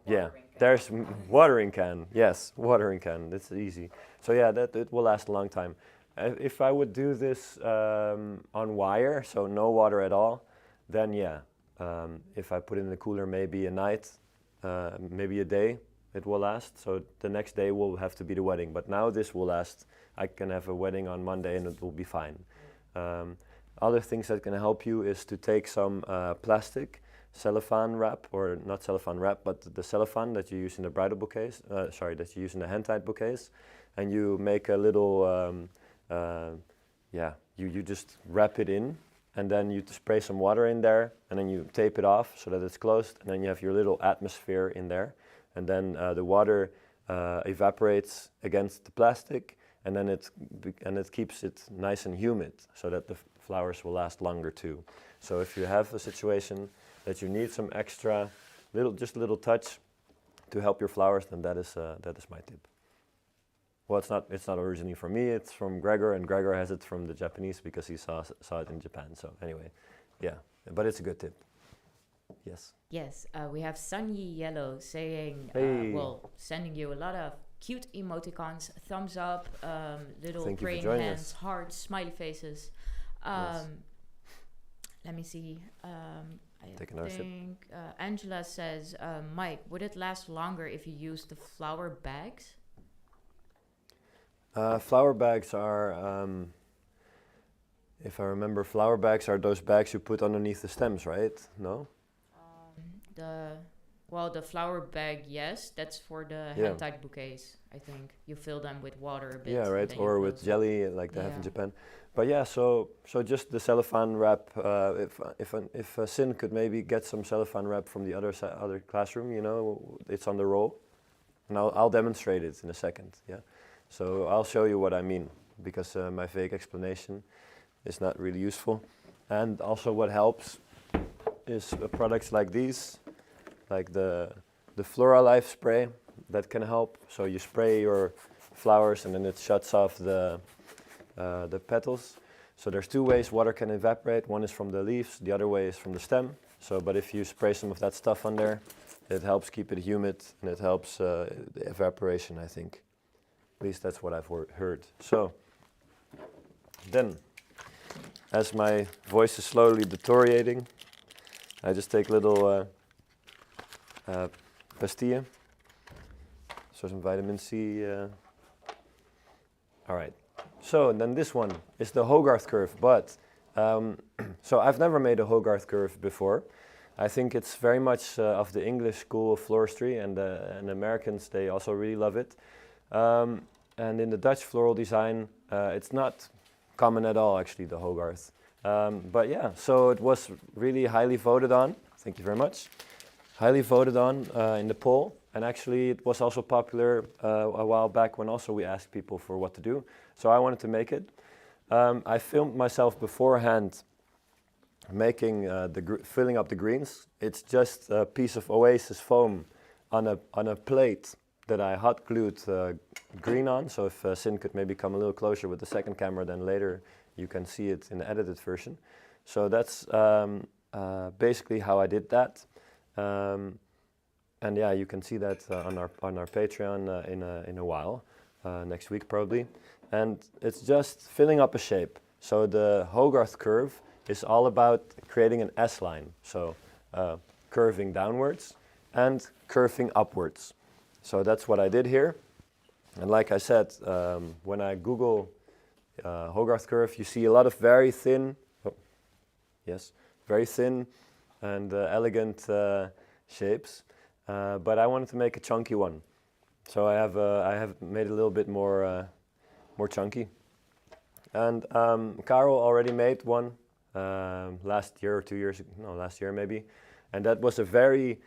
Yeah, there's watering can. Yes, watering can. It's easy. So yeah, it will last a long time. If I would do this on wire, so no water at all, then yeah, if I put it in the cooler maybe a night, maybe a day, it will last. So the next day will have to be the wedding. But now this will last. I can have a wedding on Monday and it will be fine. Other things that can help you is to take some plastic cellophane wrap, or not cellophane wrap, but the cellophane that you use in the bridal bouquets, that you use in the hand-tied bouquets, and you make a little, you just wrap it in. And then you spray some water in there, and then you tape it off so that it's closed, and then you have your little atmosphere in there. And then the water evaporates against the plastic, and then it keeps it nice and humid so that the flowers will last longer too. So if you have a situation that you need some extra, just a little touch to help your flowers, then that is my tip. Well, it's not originally from me, it's from Gregor, and Gregor has it from the Japanese because he saw it in Japan. So anyway, yeah, but it's a good tip. Yes. Yes, we have Sunny Yellow saying, sending you a lot of cute emoticons, thumbs up, little praying hands, hearts, smiley faces. Yes. Let me see. Take another sip. Angela says, Mike, would it last longer if you use the flower bags? Flower bags are, if I remember, flower bags are those bags you put underneath the stems, right? No? The flower bag, yes, that's for the hand-tied bouquets, I think. You fill them with water a bit. Yeah, right, or with jelly like they have in Japan. But yeah, so just the cellophane wrap, if Sin could maybe get some cellophane wrap from the other classroom, you know, it's on the roll. And I'll demonstrate it in a second, yeah. So I'll show you what I mean, because my vague explanation is not really useful. And also what helps is products like these, like the Floral Life spray, that can help. So you spray your flowers and then it shuts off the petals. So there's two ways water can evaporate. One is from the leaves, the other way is from the stem. So, but if you spray some of that stuff on there, it helps keep it humid and it helps the evaporation, I think. At least that's what I've heard. So then, as my voice is slowly deteriorating, I just take a little pastille. So some vitamin C. All right. So and then this one is the Hogarth Curve, but so I've never made a Hogarth Curve before. I think it's very much of the English school of floristry, and Americans, they also really love it. And in the Dutch floral design, it's not common at all, actually, the Hogarth. But yeah, so it was really highly voted on. Thank you very much. Highly voted on in the poll. And actually, it was also popular a while back when also we asked people for what to do. So I wanted to make it. I filmed myself beforehand making filling up the greens. It's just a piece of Oasis foam on a plate that I hot glued green on. So if Sin could maybe come a little closer with the second camera, then later you can see it in the edited version. So that's basically how I did that. And yeah, you can see that on our Patreon in a while, next week probably. And it's just filling up a shape. So the Hogarth curve is all about creating an S-line. So curving downwards and curving upwards. So that's what I did here. And like I said, when I Google Hogarth curve, you see a lot of very thin, very thin and elegant shapes. But I wanted to make a chunky one. So I have made it a little bit more chunky. And Karel already made one last year or 2 years ago, no, last year maybe. And that was a very,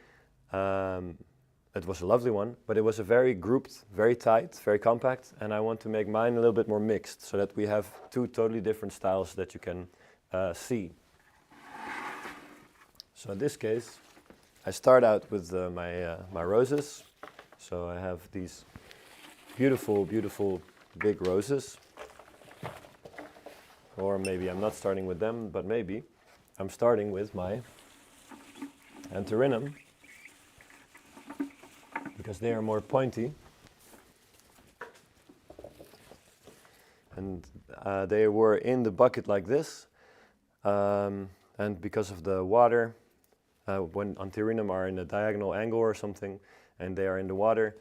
it was a lovely one, but it was a very grouped, very tight, very compact. And I want to make mine a little bit more mixed so that we have two totally different styles that you can see. So in this case, I start out with my roses. So I have these beautiful, beautiful big roses. Or maybe I'm not starting with them, but maybe I'm starting with my Antherinum, because they are more pointy. And they were in the bucket like this. And because of the water, when Antherinum are in a diagonal angle or something, and they are in the water,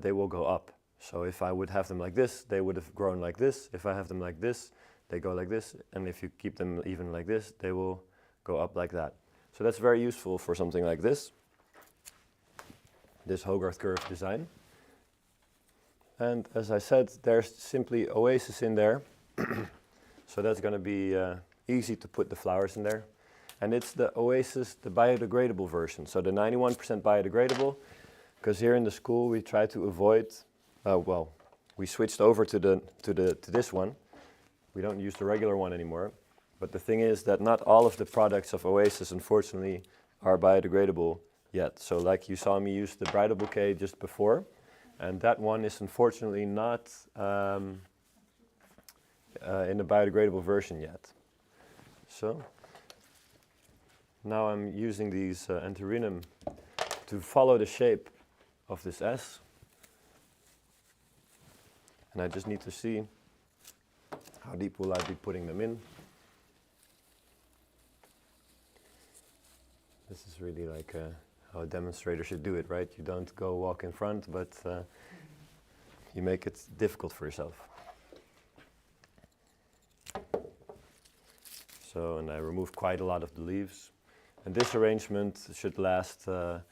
they will go up. So if I would have them like this, they would have grown like this. If I have them like this, they go like this. And if you keep them even like this, they will go up like that. So that's very useful for something like this Hogarth Curve design. And as I said, there's simply oasis in there. So that's going to be easy to put the flowers in there. And it's the Oasis, the biodegradable version. So the 91% biodegradable, because here in the school we try to avoid, we switched over to this one. We don't use the regular one anymore. But the thing is that not all of the products of Oasis, unfortunately, are biodegradable yet. So like you saw me use the Bridal Bouquet just before, and that one is unfortunately not in the biodegradable version yet. So now I'm using these Antherinum to follow the shape of this S. And I just need to see how deep will I be putting them in. This is really like how a demonstrator should do it, right? You don't go walk in front, but you make it difficult for yourself. So, and I removed quite a lot of the leaves. And this arrangement should last a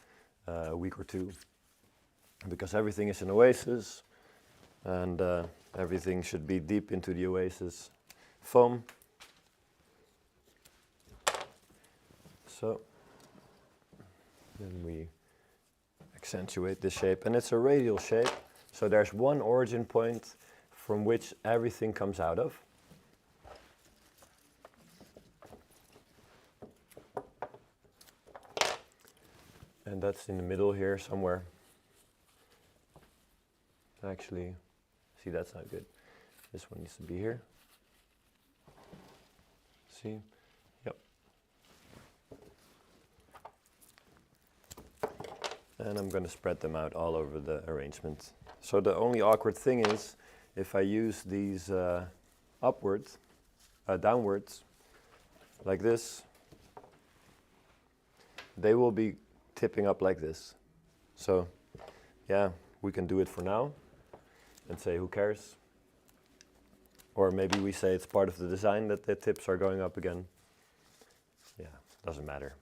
week or two, because everything is an oasis, and everything should be deep into the oasis foam. So then we accentuate this shape, and it's a radial shape, so there's one origin point from which everything comes out of. And that's in the middle here somewhere. Actually, see, that's not good. This one needs to be here. See? Yep. And I'm going to spread them out all over the arrangement. So the only awkward thing is, if I use these downwards, like this, they will be tipping up like this. So yeah, we can do it for now and say who cares, or maybe we say it's part of the design that the tips are going up again. Yeah, doesn't matter,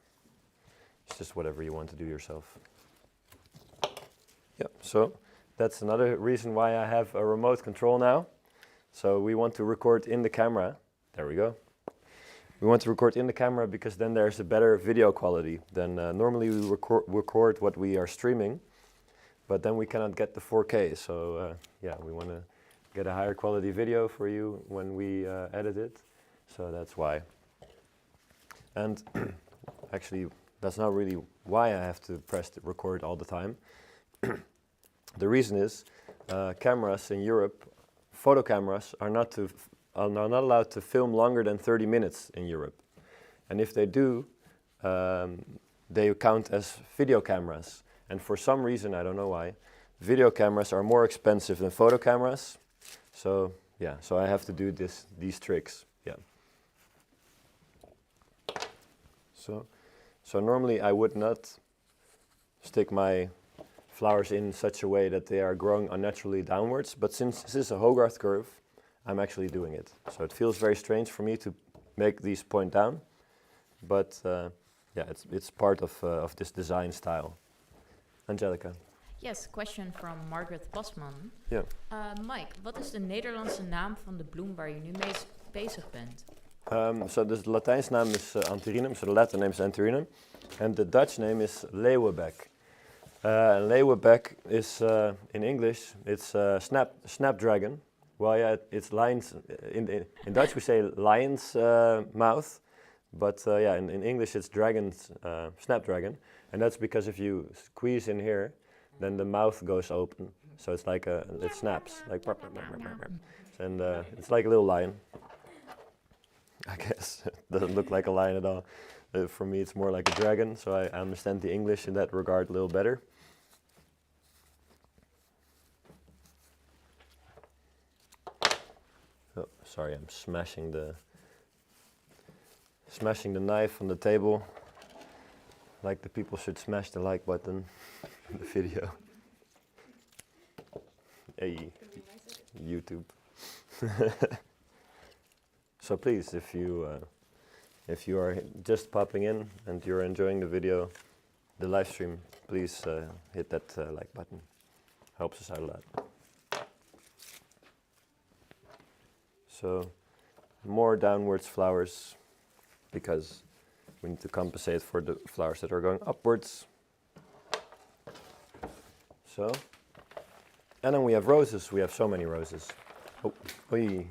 it's just whatever you want to do yourself. Yep, so that's another reason why I have a remote control now. So we want to record in the camera. There we go. We want to record in the camera because then there's a better video quality than normally we record what we are streaming, but then we cannot get the 4K. So yeah, we want to get a higher quality video for you when we edit it. So that's why. And actually, that's not really why I have to press the record all the time. The reason is cameras in Europe, photo cameras, are not allowed to film longer than 30 minutes in Europe. And if they do, they count as video cameras. And for some reason, I don't know why, video cameras are more expensive than photo cameras. So yeah, so I have to do these tricks. Yeah. So normally I would not stick my flowers in such a way that they are growing unnaturally downwards, but since this is a Hogarth curve, I'm actually doing it. So it feels very strange for me to make these point down, but yeah, it's part of this design style. Angelica. Yes, question from Margaret Pasman. Ja. Mike, wat is de Nederlandse naam van de bloem waar je nu mee bezig bent? So dus de Latijnse naam is Antherinum, so the Latin name is Antherinum, and the Dutch name is Leeuwenbek. Leeuwenbek is in English it's snapdragon. Well, yeah, it's lions. In Dutch we say lion's mouth, but yeah, in English it's dragon's snapdragon, and that's because if you squeeze in here, then the mouth goes open, so it's like it snaps like, and it's like a little lion. I guess it doesn't look like a lion at all. For me, it's more like a dragon, so I understand the English in that regard a little better. Oh, sorry, I'm smashing the knife on the table, like the people should smash the like button in the video. Hey, YouTube. So please, if you are just popping in and you're enjoying the video, the live stream, please hit that like button. Helps us out a lot. So more downwards flowers, because we need to compensate for the flowers that are going upwards. So, and then we have roses. We have so many roses. Oh, oi.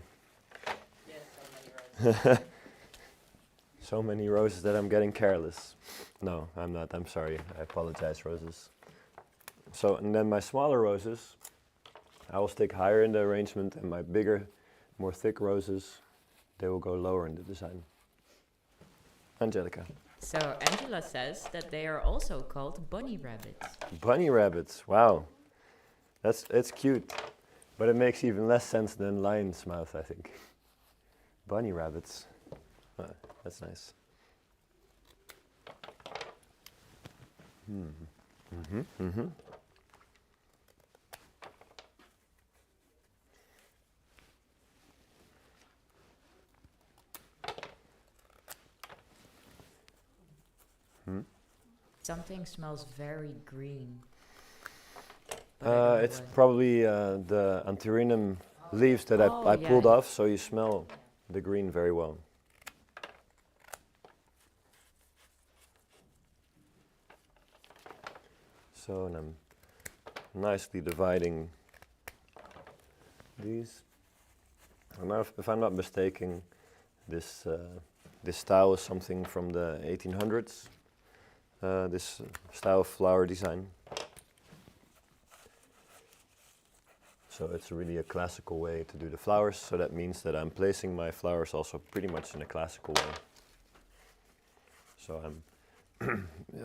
So many roses that I'm getting careless. No, I'm not. I'm sorry. I apologize, roses. So, and then my smaller roses, I will stick higher in the arrangement, and my bigger, more thick roses, they will go lower in the design. Angelica. So Angela says that they are also called bunny rabbits. Bunny rabbits. Wow, it's cute, but it makes even less sense than lion's mouth, I think. Bunny rabbits. That's nice. Something smells very green. It's probably the Antherinum leaves that I pulled off, so you smell the green very well. So, and I'm nicely dividing these. And now, if I'm not mistaken, this style is something from the 1800s. This style of flower design. So it's really a classical way to do the flowers, so that means that I'm placing my flowers also pretty much in a classical way. So I'm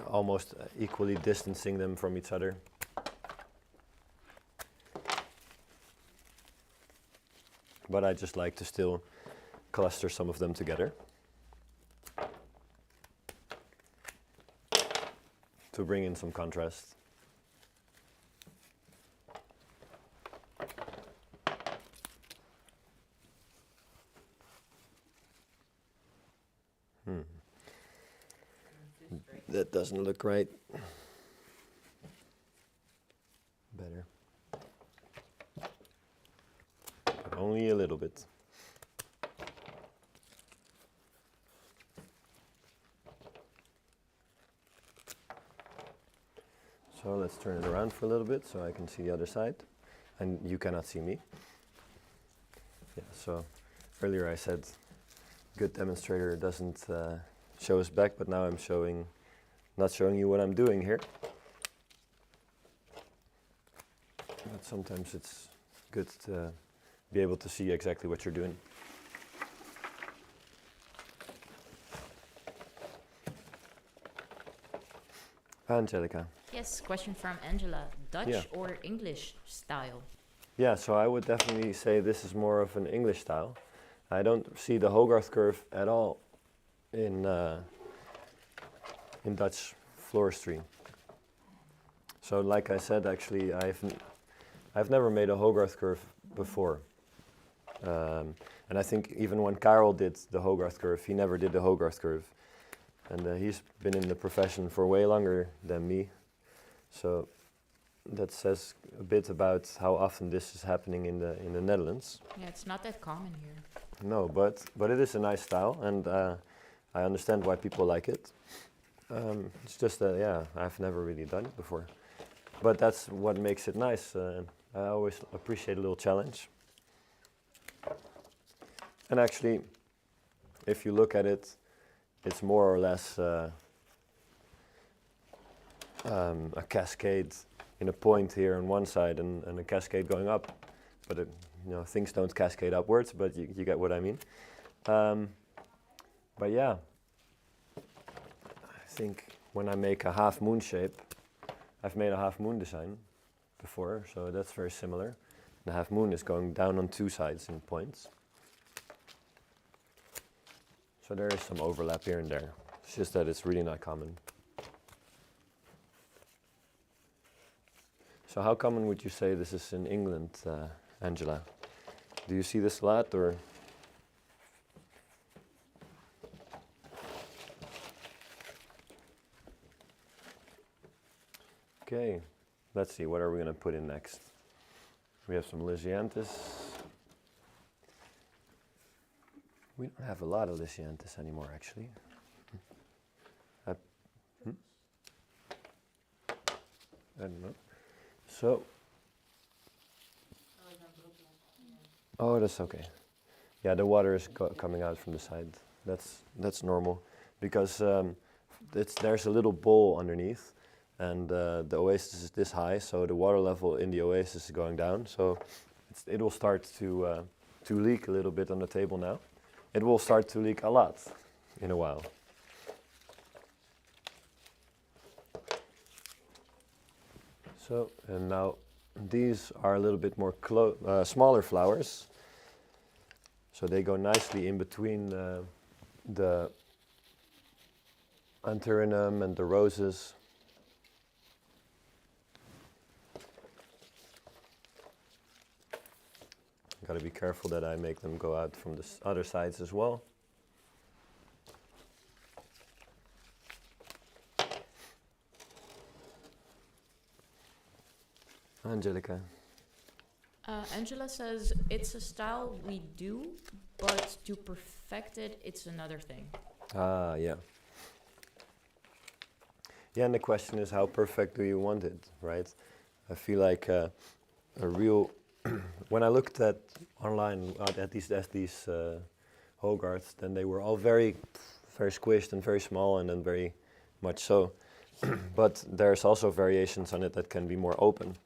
almost equally distancing them from each other. But I just like to still cluster some of them together to bring in some contrast. That doesn't look right. Better. But only a little bit. So let's turn it around for a little bit so I can see the other side. And you cannot see me. Yeah, so earlier I said good demonstrator doesn't show us back, but now I'm showing not showing you what I'm doing here. But sometimes it's good to be able to see exactly what you're doing. Angelica. Yes, question from Angela. Dutch or English style? Yeah, so I would definitely say this is more of an English style. I don't see the Hogarth curve at all in Dutch floristry. So like I said, actually, I've never made a Hogarth curve before. And I think even when Karel did the Hogarth curve, he never did the Hogarth curve. And he's been in the profession for way longer than me. So that says a bit about how often this is happening in the Netherlands. Yeah, it's not that common here. No, but it is a nice style, and I understand why people like it. It's just that, yeah, I've never really done it before. But that's what makes it nice. I always appreciate a little challenge. And actually, if you look at it, it's more or less a cascade in a point here on one side and a cascade going up. But things don't cascade upwards, but you get what I mean. But yeah, I think when I make a half moon shape, I've made a half moon design before, so that's very similar. The half moon is going down on two sides in points. So there is some overlap here and there. It's just that it's really not common. So how common would you say this is in England, Angela? Do you see this a lot, or? Okay, let's see, what are we going to put in next? We have some Lysianthus. We don't have a lot of Lysianthus anymore, actually. I don't know. So. Oh, that's okay. Yeah, the water is coming out from the side. That's normal, because there's a little bowl underneath, and the oasis is this high, so the water level in the oasis is going down. So it will start to leak a little bit on the table now. It will start to leak a lot in a while. So, and now these are a little bit more smaller flowers. So they go nicely in between the anthurium and the roses. Got to be careful that I make them go out from the other sides as well. Angelica. Angela says, it's a style we do, but to perfect it, it's another thing. Ah, yeah. Yeah, and the question is, how perfect do you want it, right? I feel like a real... when I looked at online at these Hogarths, then they were all very, very squished and very small, and then very much so. But there's also variations on it that can be more open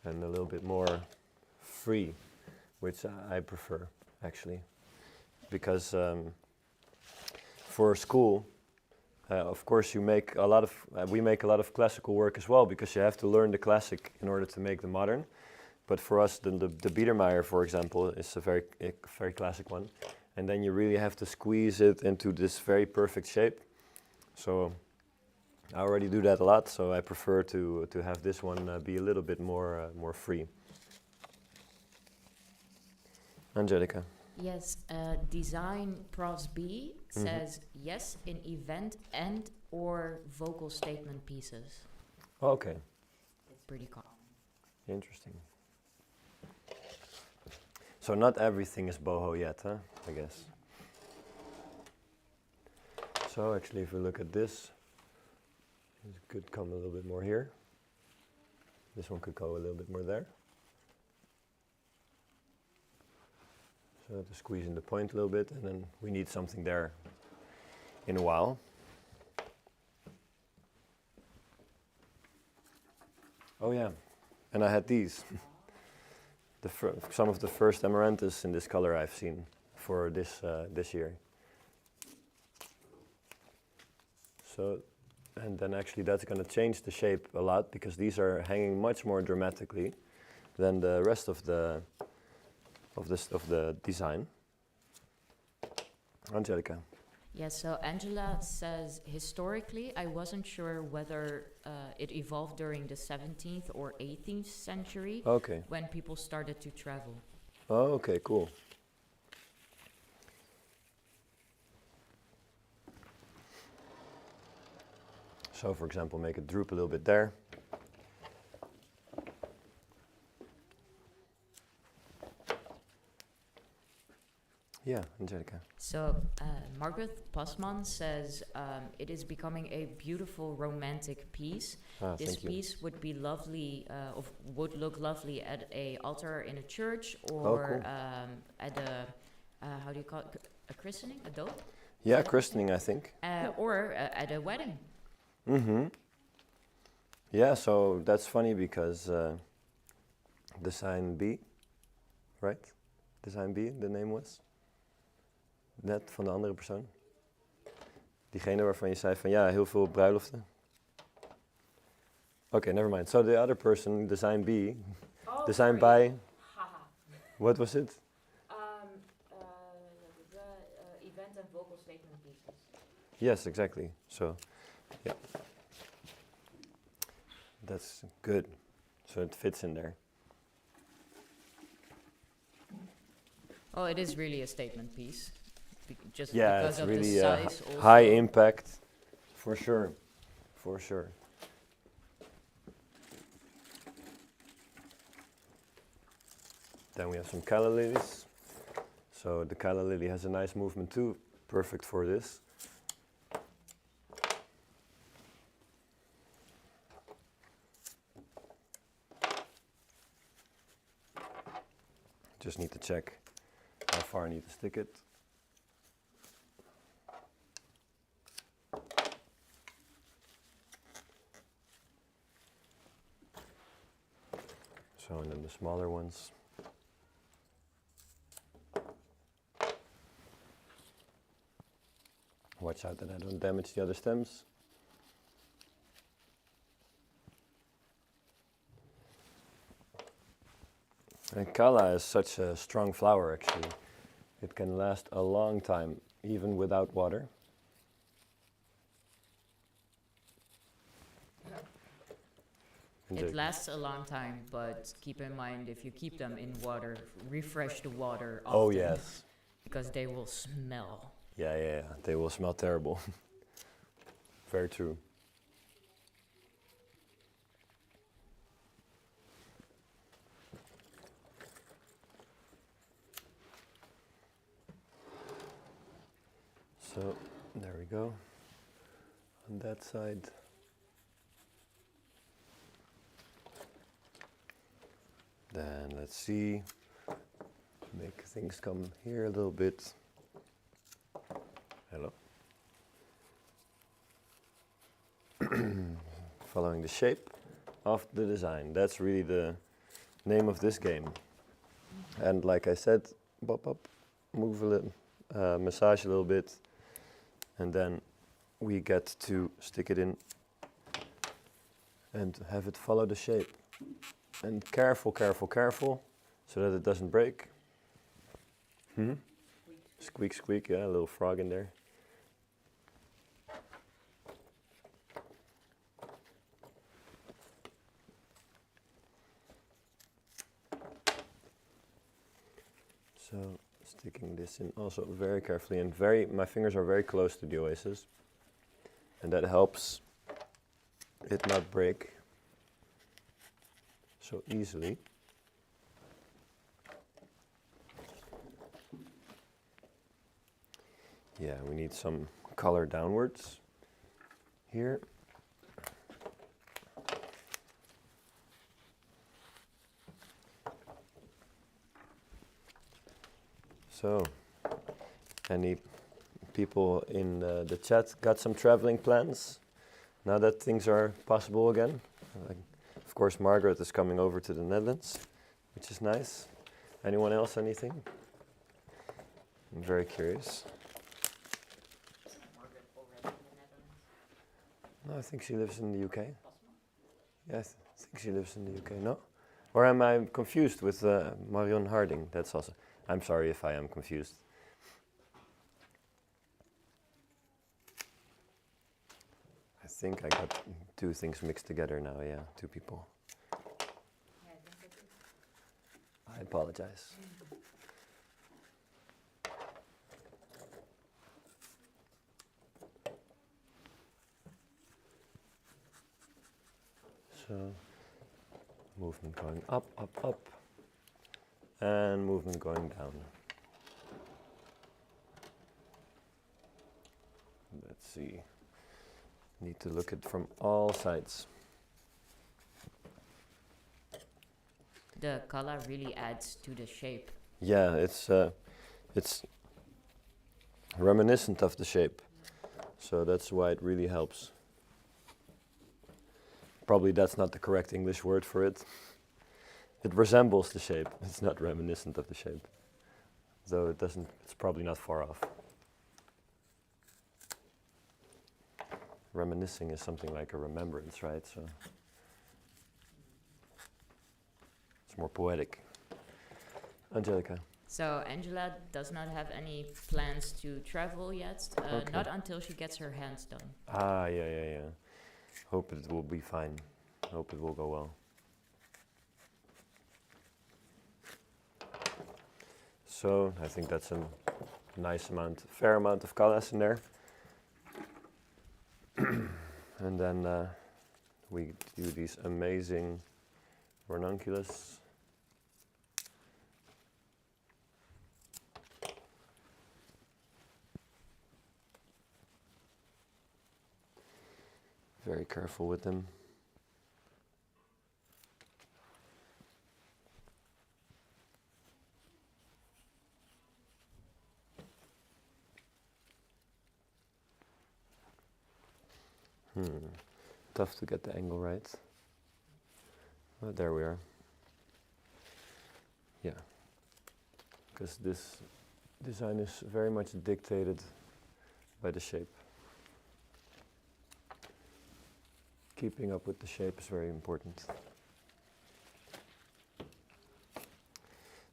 and a little bit more free, which I prefer actually, because for school, of course, we make a lot of classical work as well, because you have to learn the classic in order to make the modern. But for us, the Biedermeier, for example, is a very classic one. And then you really have to squeeze it into this very perfect shape. So I already do that a lot, so I prefer to have this one be a little bit more free. Angelica. Yes, Design Pros B says yes in event and or vocal statement pieces. Okay. It's pretty common. Interesting. So not everything is boho yet, huh? I guess. So actually, if we look at this, it could come a little bit more here. This one could go a little bit more there. So I have to squeeze in the point a little bit, and then we need something there in a while. Oh yeah, and I had these. Some of the first amaranthus in this color I've seen for this year. So, and then actually that's going to change the shape a lot because these are hanging much more dramatically than the rest of the design. Angelica. Yes, so Angela says, historically, I wasn't sure whether it evolved during the 17th or 18th century Okay. when people started to travel. Oh, okay, cool. So, for example, make it droop a little bit there. Yeah, Angelica. So Margaret Pasman says it is becoming a beautiful romantic piece. This piece would be lovely, would look lovely at a altar in a church, or at a how do you call it? A christening, a dope? Yeah, christening, I think. Or at a wedding. Mm-hmm. Yeah, so that's funny because Design B, right? Design B, the name was? Net van de andere persoon. Diegene waarvan je zei van ja, heel veel bruiloften. Okay, never mind. So the other person, Design B, designed by, what was it? The event and vocal statement pieces. Yes, exactly. So, yeah. That's good. So it fits in there. Oh, it is really a statement piece. Just yeah, because it's of really the size high impact, for sure, for sure. Then we have some calla lilies. So the calla lily has a nice movement too, perfect for this. Just need to check how far I need to stick it. So, and then the smaller ones. Watch out that I don't damage the other stems. And calla is such a strong flower actually. It can last a long time, even without water. It lasts a long time, but keep in mind if you keep them in water, refresh the water often. Oh yes. Because they will smell. Yeah, they will smell terrible. Very true. So, there we go. On that side. Then let's see, make things come here a little bit. Hello. Following the shape of the design. That's really the name of this game. And like I said, pop up, move a little, massage a little bit, and then we get to stick it in and have it follow the shape. And careful, careful, careful, so that it doesn't break. Squeak, squeak, yeah, a little frog in there. So, sticking this in also very carefully and my fingers are very close to the oasis. And that helps it not break so easily. Yeah, we need some color downwards here. So, any people in the chat got some traveling plans now that things are possible again? course, Margaret is coming over to the Netherlands, which is nice. Anyone else, anything? I'm very curious. Isn't Margaret already in the Netherlands? No, I think she lives in the UK. Yeah, I think she lives in the UK, no? Or am I confused with Marion Harding? That's also... I'm sorry if I am confused. I think I got two things mixed together now, yeah, two people. Yeah, I think it is. I apologize. So, movement going up, up, up, and movement going down. Let's see. Need to look at from all sides. The color really adds to the shape. Yeah, it's reminiscent of the shape, so that's why it really helps. Probably that's not the correct English word for it. It resembles the shape. It's not reminiscent of the shape, though it doesn't. It's probably not far off. Reminiscing is something like a remembrance, right? So it's more poetic. Angelica. So Angela does not have any plans to travel yet, Okay. not until she gets her hands done. Ah, yeah. Hope it will be fine. Hope it will go well. So I think that's a nice amount, fair amount of colors in there. And then we do these amazing ranunculus. Very careful with them. Tough to get the angle right. But there we are. Yeah. Because this design is very much dictated by the shape. Keeping up with the shape is very important.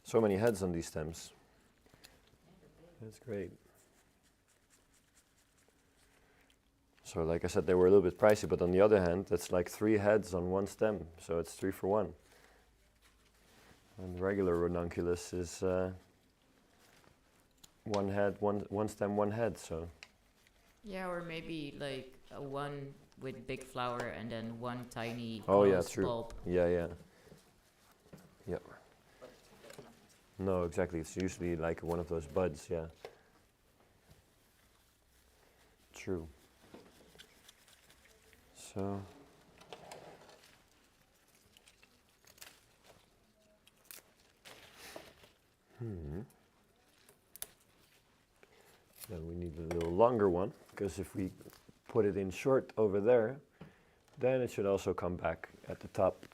So many heads on these stems. That's great. So like I said, they were a little bit pricey, but on the other hand, that's like 3 heads on one stem, so it's 3 for 1. And regular ranunculus is 1 head, one stem, 1 head, so. Yeah, or maybe like a one with big flower and then one tiny Oh yeah, closed true. bulb. Yeah. No, exactly. It's usually like one of those buds, yeah. True. So. Then we need a little longer one, because if we put it in short over there, then it should also come back at the top.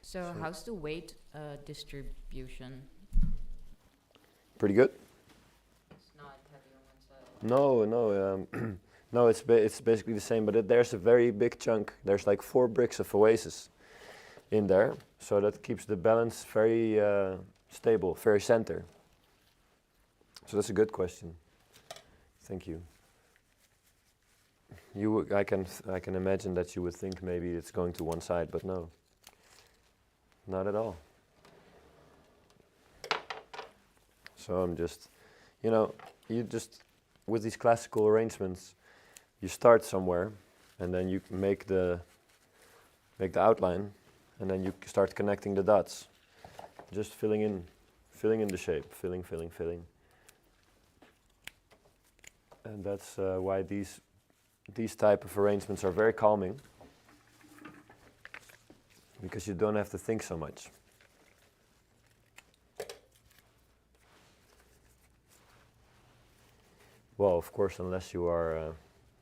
So how's the weight distribution? Pretty good. It's not heavy on one side. No, no, it's basically the same, but there's a very big chunk. There's like 4 bricks of oasis in there, so that keeps the balance very stable, very center. So that's a good question. Thank you. I can imagine that you would think maybe it's going to one side, but no, not at all. So I'm just, with these classical arrangements, you start somewhere, and then you make the outline, and then you start connecting the dots, just filling in the shape, filling. And that's why these type of arrangements are very calming, because you don't have to think so much. Well, of course, unless you are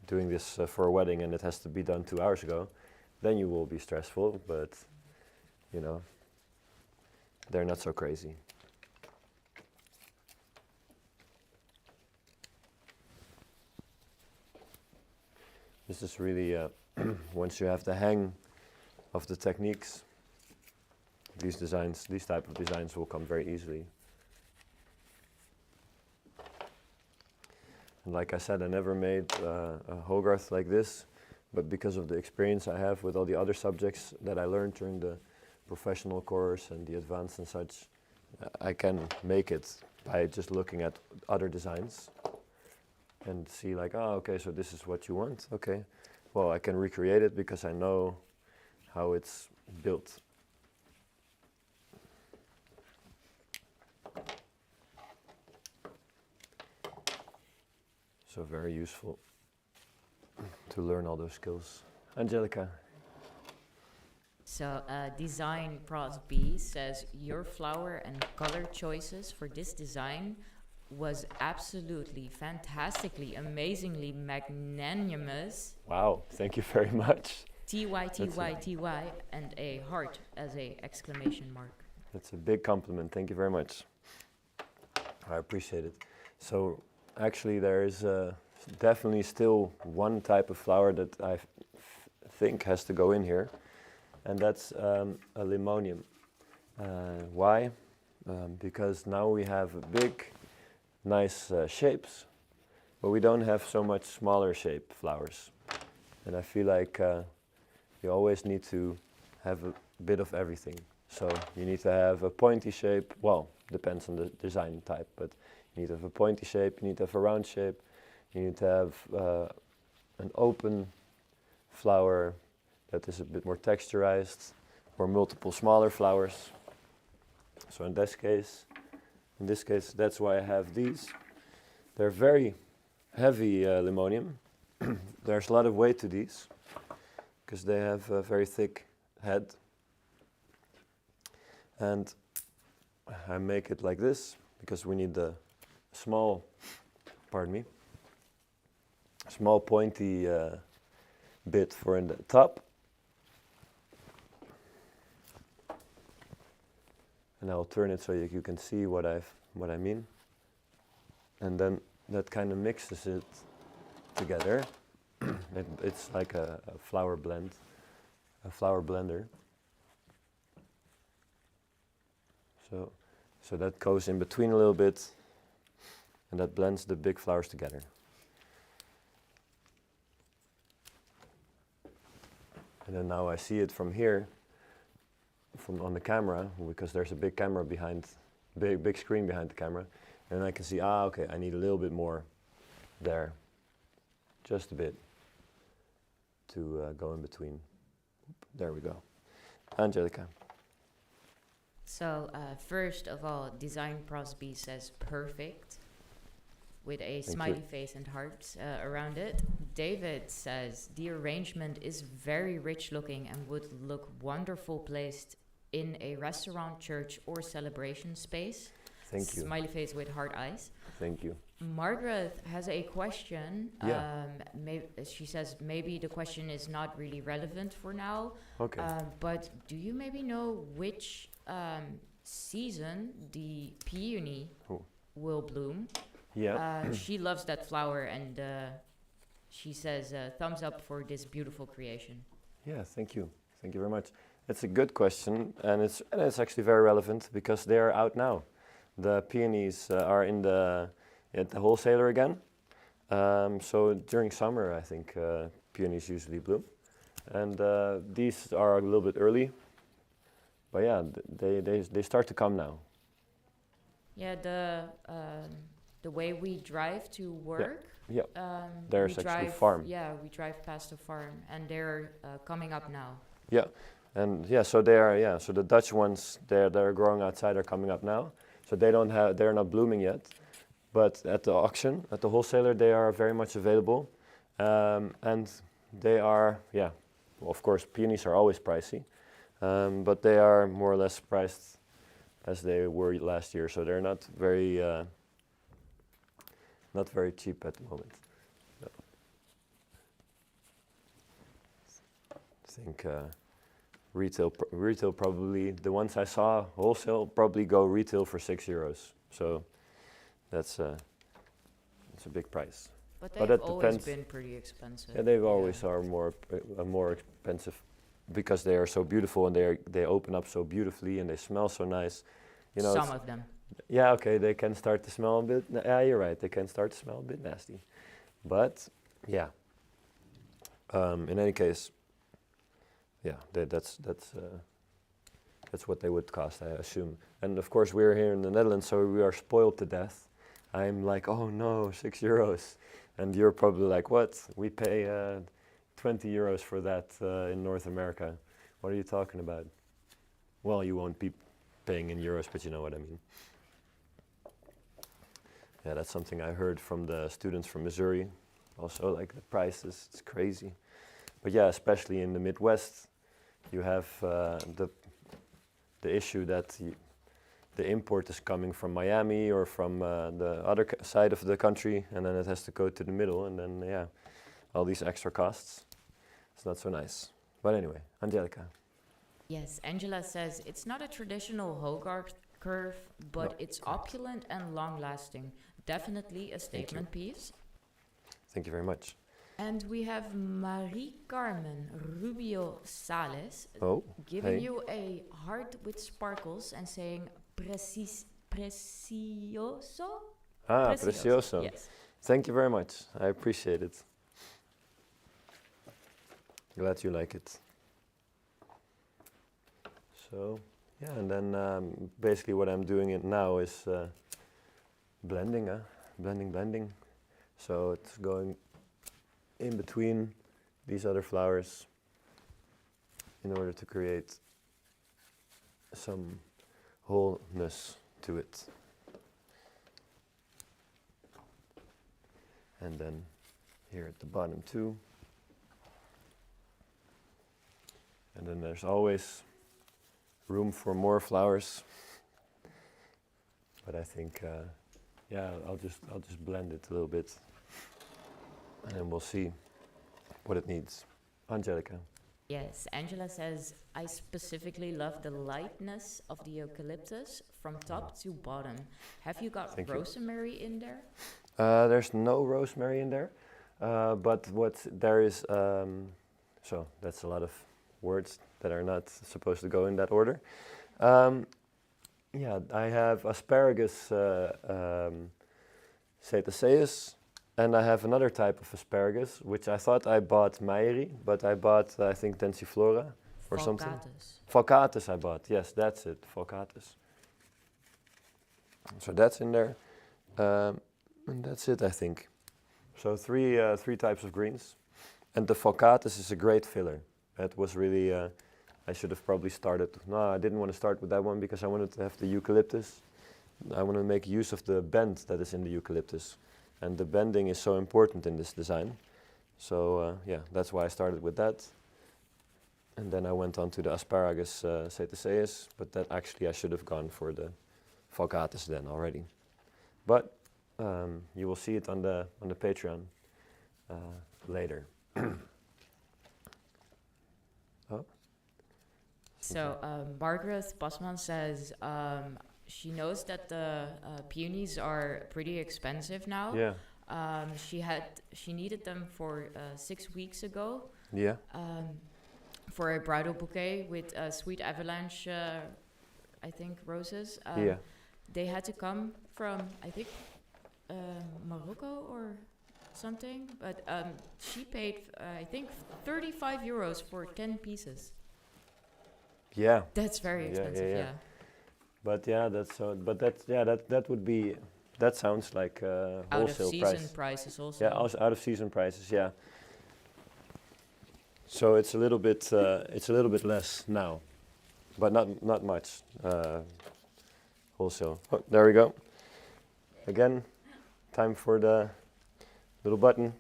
doing this for a wedding and it has to be done 2 hours ago, then you will be stressful, but you know, they're not so crazy. This is really, once you have the hang of the techniques, these type of designs will come very easily. And like I said, I never made a Hogarth like this, but because of the experience I have with all the other subjects that I learned during the professional course and the advanced and such, I can make it by just looking at other designs and see like, oh, okay, so this is what you want. Okay, well, I can recreate it because I know how it's built. So very useful to learn all those skills. Angelica. So Design Pros B says your flower and color choices for this design was absolutely fantastically, amazingly magnanimous. Wow, thank you very much. TY and a heart as a exclamation mark. That's a big compliment. Thank you very much. I appreciate it. So actually there is definitely still one type of flower that I think has to go in here, and that's a limonium. Why? Because now we have big, nice shapes, but we don't have so much smaller shape flowers. And I feel like you always need to have a bit of everything. So you need to have a pointy shape, well, depends on the design type, but you need to have a pointy shape, you need to have a round shape, you need to have an open flower that is a bit more texturized, or multiple smaller flowers. So in this case, that's why I have these. They're very heavy limonium. There's a lot of weight to these, because they have a very thick head. And I make it like this, because we need the small pointy bit for in the top. And I'll turn it so you can see what I mean. And then that kind of mixes it together. It's like a flower blend, a flower blender. So that goes in between a little bit, and that blends the big flowers together. And then now I see it from here, from on the camera, because there's a big camera behind, big screen behind the camera, and I can see, okay, I need a little bit more there, just a bit, to go in between. There we go. Angelica. So first of all, Design Pros B says perfect, with a smiley face and hearts around it. David says the arrangement is very rich looking and would look wonderful placed in a restaurant, church, or celebration space. Thank you. Smiley face with heart eyes. Thank you. Margaret has a question. Yeah. She says maybe the question is not really relevant for now. Okay. But do you maybe know which season the peony will bloom? Yeah. She loves that flower, and she says thumbs up for this beautiful creation. Yeah, thank you. Thank you very much. It's a good question, and it's actually very relevant because they are out now. The peonies are at the wholesaler again. So during summer, I think peonies usually bloom, and these are a little bit early. But yeah, they start to come now. Yeah, the way we drive to work. Yeah. There's actually farm. Yeah, we drive past a farm, and they're coming up now. Yeah, and yeah, so they are. Yeah, so the Dutch ones, they're growing outside, are coming up now. So they're not blooming yet, but at the auction, at the wholesaler, they are very much available, and they are. Yeah, well, of course, peonies are always pricey, but they are more or less priced as they were last year. So they're not not very cheap at the moment. No. I think retail probably, the ones I saw wholesale probably go retail for €6. So that's a big price. But But they've it always depends. been pretty expensive. Yeah, they always are more expensive because they are so beautiful and they open up so beautifully and they smell so nice. You know, Some of them. yeah, okay, they can start to smell a bit. Yeah, you're right. They can start to smell a bit nasty, but yeah. In any case, yeah, that's what they would cost, I assume. And of course, we're here in the Netherlands, so we are spoiled to death. I'm like, oh no, €6. And you're probably like, what? We pay €20 for that in North America. What are you talking about? Well, you won't be paying in euros, but you know what I mean. Yeah, that's something I heard from the students from Missouri. Also, like the prices, it's crazy. But yeah, especially in the Midwest, you have the issue that the import is coming from Miami or from the other side of the country, and then it has to go to the middle, and then yeah, all these extra costs. It's not so nice. But anyway, Angelica. Yes, Angela says it's not a traditional Hogarth curve, but No, it's correct. opulent and long-lasting. Definitely a statement piece. Thank you very much. And we have Marie Carmen Rubio Sales Oh, giving hey. you a heart with sparkles and saying precioso. Precioso. Yes. Thank you very much. I appreciate it. Glad you like it. So, yeah, and then basically what I'm doing it now is blending, blending. So it's going in between these other flowers in order to create some wholeness to it. And then here at the bottom too. And then there's always room for more flowers. But I think, yeah, I'll just blend it a little bit, and then we'll see what it needs. Angelica. Yes, Angela says, I specifically love the lightness of the eucalyptus from top to bottom. Have you got Thank you. rosemary in there? There's no rosemary in there, but what there is, so that's a lot of words that are not supposed to go in that order. Yeah, I have asparagus cetaceus, and I have another type of asparagus, which I thought I bought Meieri, but I bought, I think, Densiflora or something. Falcatus I bought, yes, that's it, Falcatus. So that's in there, and that's it, I think. So three types of greens, and the Falcatus is a great filler. It was really, I should have probably started, no, I didn't want to start with that one because I wanted to have the eucalyptus. I want to make use of the bend that is in the eucalyptus. And the bending is so important in this design. So yeah, that's why I started with that. And then I went on to the asparagus cetaceus, but that actually I should have gone for the Falcatus then already. But you will see it on the Patreon later. Oh. So Margaret Bosman says she knows that the peonies are pretty expensive now. Yeah. She needed them for 6 weeks ago. Yeah. For a bridal bouquet with sweet avalanche, I think, roses. Yeah. They had to come from, I think, Morocco or something. But she paid, I think, €35 for 10 pieces. Yeah. That's very expensive, yeah. But yeah, that would be, that sounds like wholesale price. Out of season prices also. Yeah, also out of season prices, yeah. So it's a little bit less now, but not much wholesale. Oh, there we go. Again, time for the little button.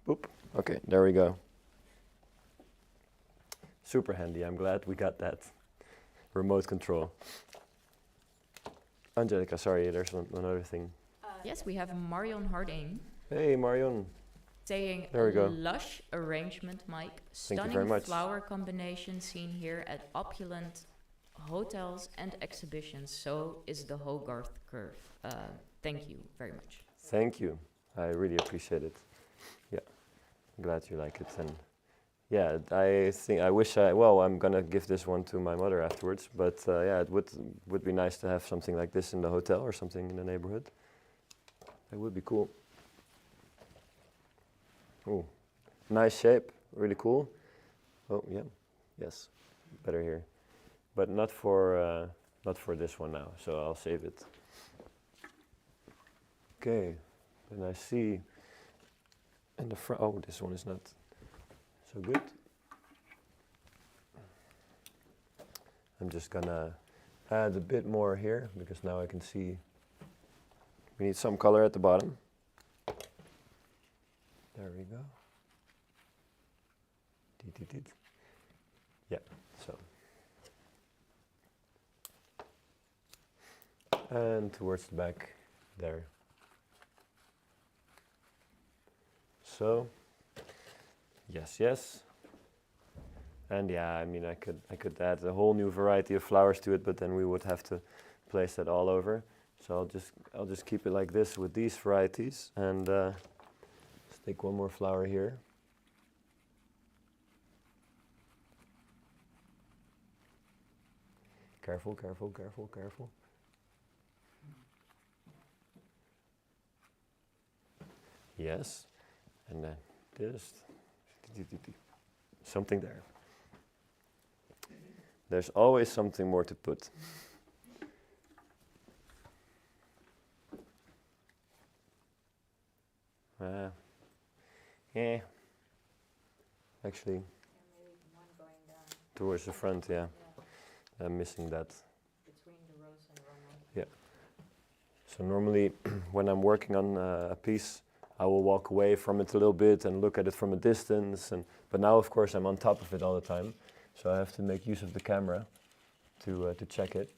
Boop. Okay, there we go. Super handy. I'm glad we got that remote control. Angelica, sorry, there's another thing. Yes, we have Marion Harding Hey, Marion. saying There we go. lush arrangement, Mike. Thank you very Stunning much. flower combination seen here at opulent hotels and exhibitions. So is the Hogarth Curve. Thank you very much. Thank you. I really appreciate it. Yeah, glad you like it. And yeah, I wish I'm gonna give this one to my mother afterwards. But yeah, it would be nice to have something like this in the hotel or something in the neighborhood. That would be cool. Ooh, nice shape, really cool. Oh yeah, yes, better here, but not for this one now. So I'll save it. Okay, then I see in the front. Oh, this one is not so good. I'm just gonna add a bit more here because now I can see we need some color at the bottom. There we go. Yeah, so. And towards the back there. So, yes. And yeah, I mean, I could add a whole new variety of flowers to it, but then we would have to place that all over. So I'll just keep it like this with these varieties, and stick one more flower here. Careful, careful, careful, careful. Yes, and then just something there. There's always something more to put. Yeah. Actually, Maybe one going down. towards the front, yeah. I'm missing that. Between the rose and roman. Yeah. So normally, when I'm working on a piece, I will walk away from it a little bit and look at it from a distance. But now, of course, I'm on top of it all the time, so I have to make use of the camera to check it.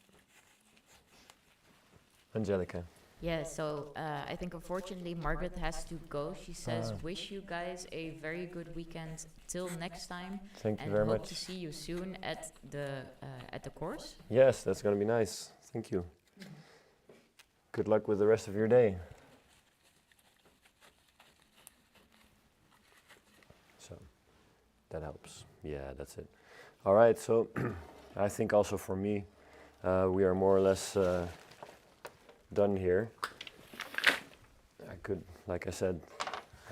Angelica. Yeah, so I think unfortunately Margaret has to go. She says, wish you guys a very good weekend till next time. Thank you and very hope much. to see you soon at the course. Yes, that's going to be nice. Thank you. Good luck with the rest of your day. So, that helps. Yeah, that's it. All right, so I think also for me, we are more or less done here. I could, like I said,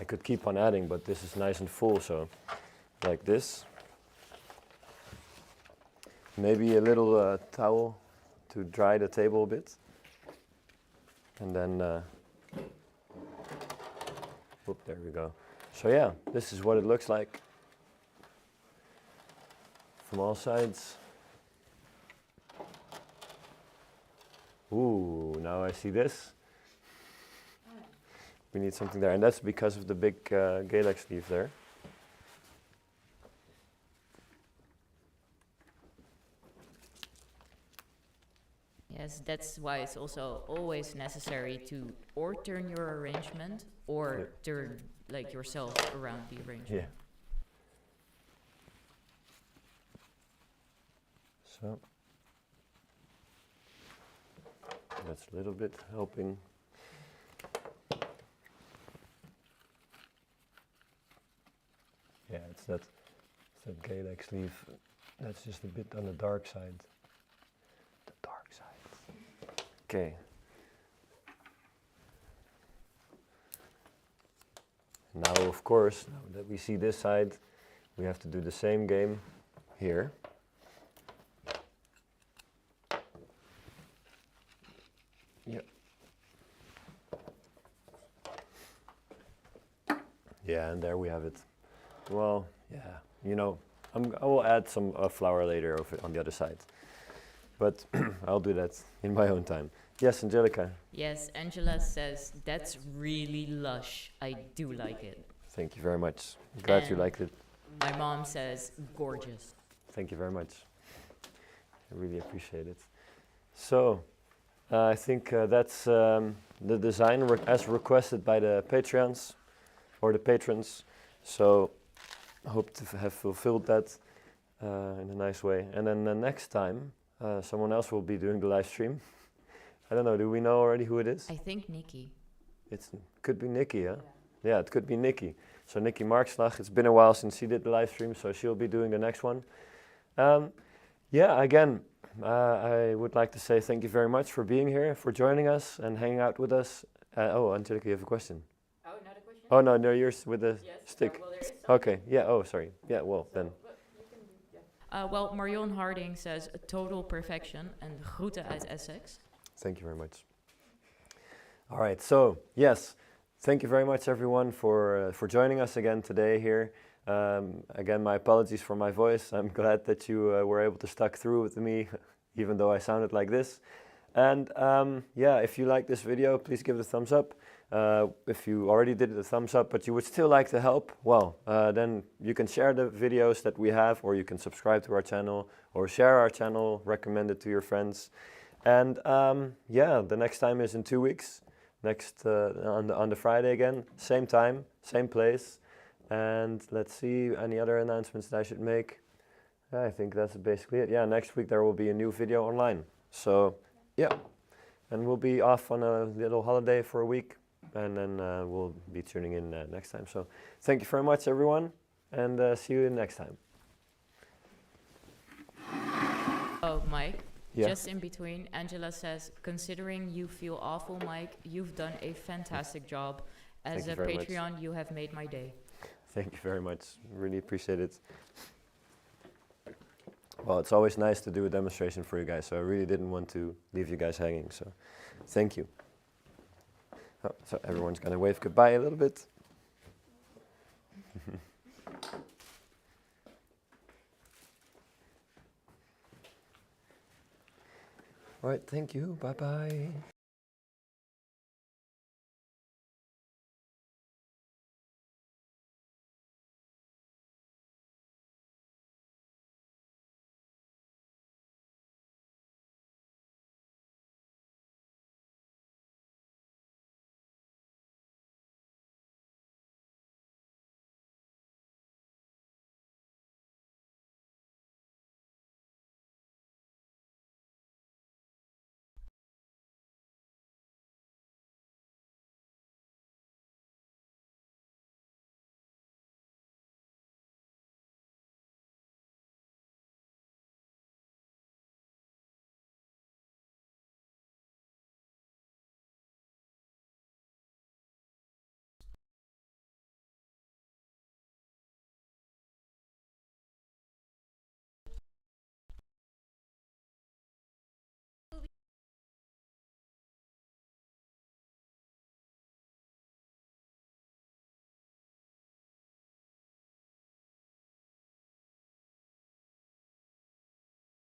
I could keep on adding, but this is nice and full, so like this. Maybe a little towel to dry the table a bit. And then, whoop, there we go. So yeah, this is what it looks like from all sides. Ooh, now I see this. We need something there, and that's because of the big Galax leaf there. Yes, that's why it's also always necessary to or turn your arrangement or turn like yourself around the arrangement. Yeah. So that's a little bit helping. Yeah, it's that Galax leaf. That's just a bit on the dark side. The dark side. Okay. Now, of course, now that we see this side, we have to do the same game here. Yep. Yeah, and there we have it. Well, yeah, you know, I will add some flower later on the other side, but I'll do that in my own time. Yes, Angelica. Yes, Angela says that's really lush. I do like it. Thank you very much. Glad you And liked it. My mom says gorgeous. Thank you very much. I really appreciate it. So, I think that's the design as requested by the Patreons or the patrons. So I hope to have fulfilled that in a nice way. And then the next time, someone else will be doing the live stream. I don't know, do we know already who it is? I think Nikki. Could be Nikki, huh? Yeah, it could be Nikki. So Nikki Markslag, it's been a while since she did the live stream, so she'll be doing the next one. Yeah, again, I would like to say thank you very much for being here, for joining us and hanging out with us. Oh, Angelica, you have a question? Oh, another question? Oh, no, yours with the stick. Well, there is Okay, yeah, oh, sorry. Yeah, well, so, then. Well, Marion Harding says total perfection and groeten uit Essex. Thank you very much. All right, so yes, thank you very much everyone for joining us again today here. Again, my apologies for my voice. I'm glad that you were able to stuck through with me, even though I sounded like this. And yeah, if you like this video, please give it a thumbs up. If you already did it, a thumbs up, but you would still like to help, well, then you can share the videos that we have, or you can subscribe to our channel, or share our channel, recommend it to your friends. And yeah, the next time is in 2 weeks. Next on the Friday again, same time, same place. And let's see, any other announcements that I should make? I think that's basically it. Yeah, next week there will be a new video online. So yeah, and we'll be off on a little holiday for a week, and then we'll be tuning in next time. So thank you very much everyone, and see you next time. Oh, Mike. Yeah. Just in between, Angela says, considering you feel awful, Mike, you've done a fantastic job. As a Patreon, you have made my day. Thank you very much. Really appreciate it. Well, it's always nice to do a demonstration for you guys, so I really didn't want to leave you guys hanging, so thank you. Oh, so everyone's gonna wave goodbye a little bit. All right, thank you. Bye-bye.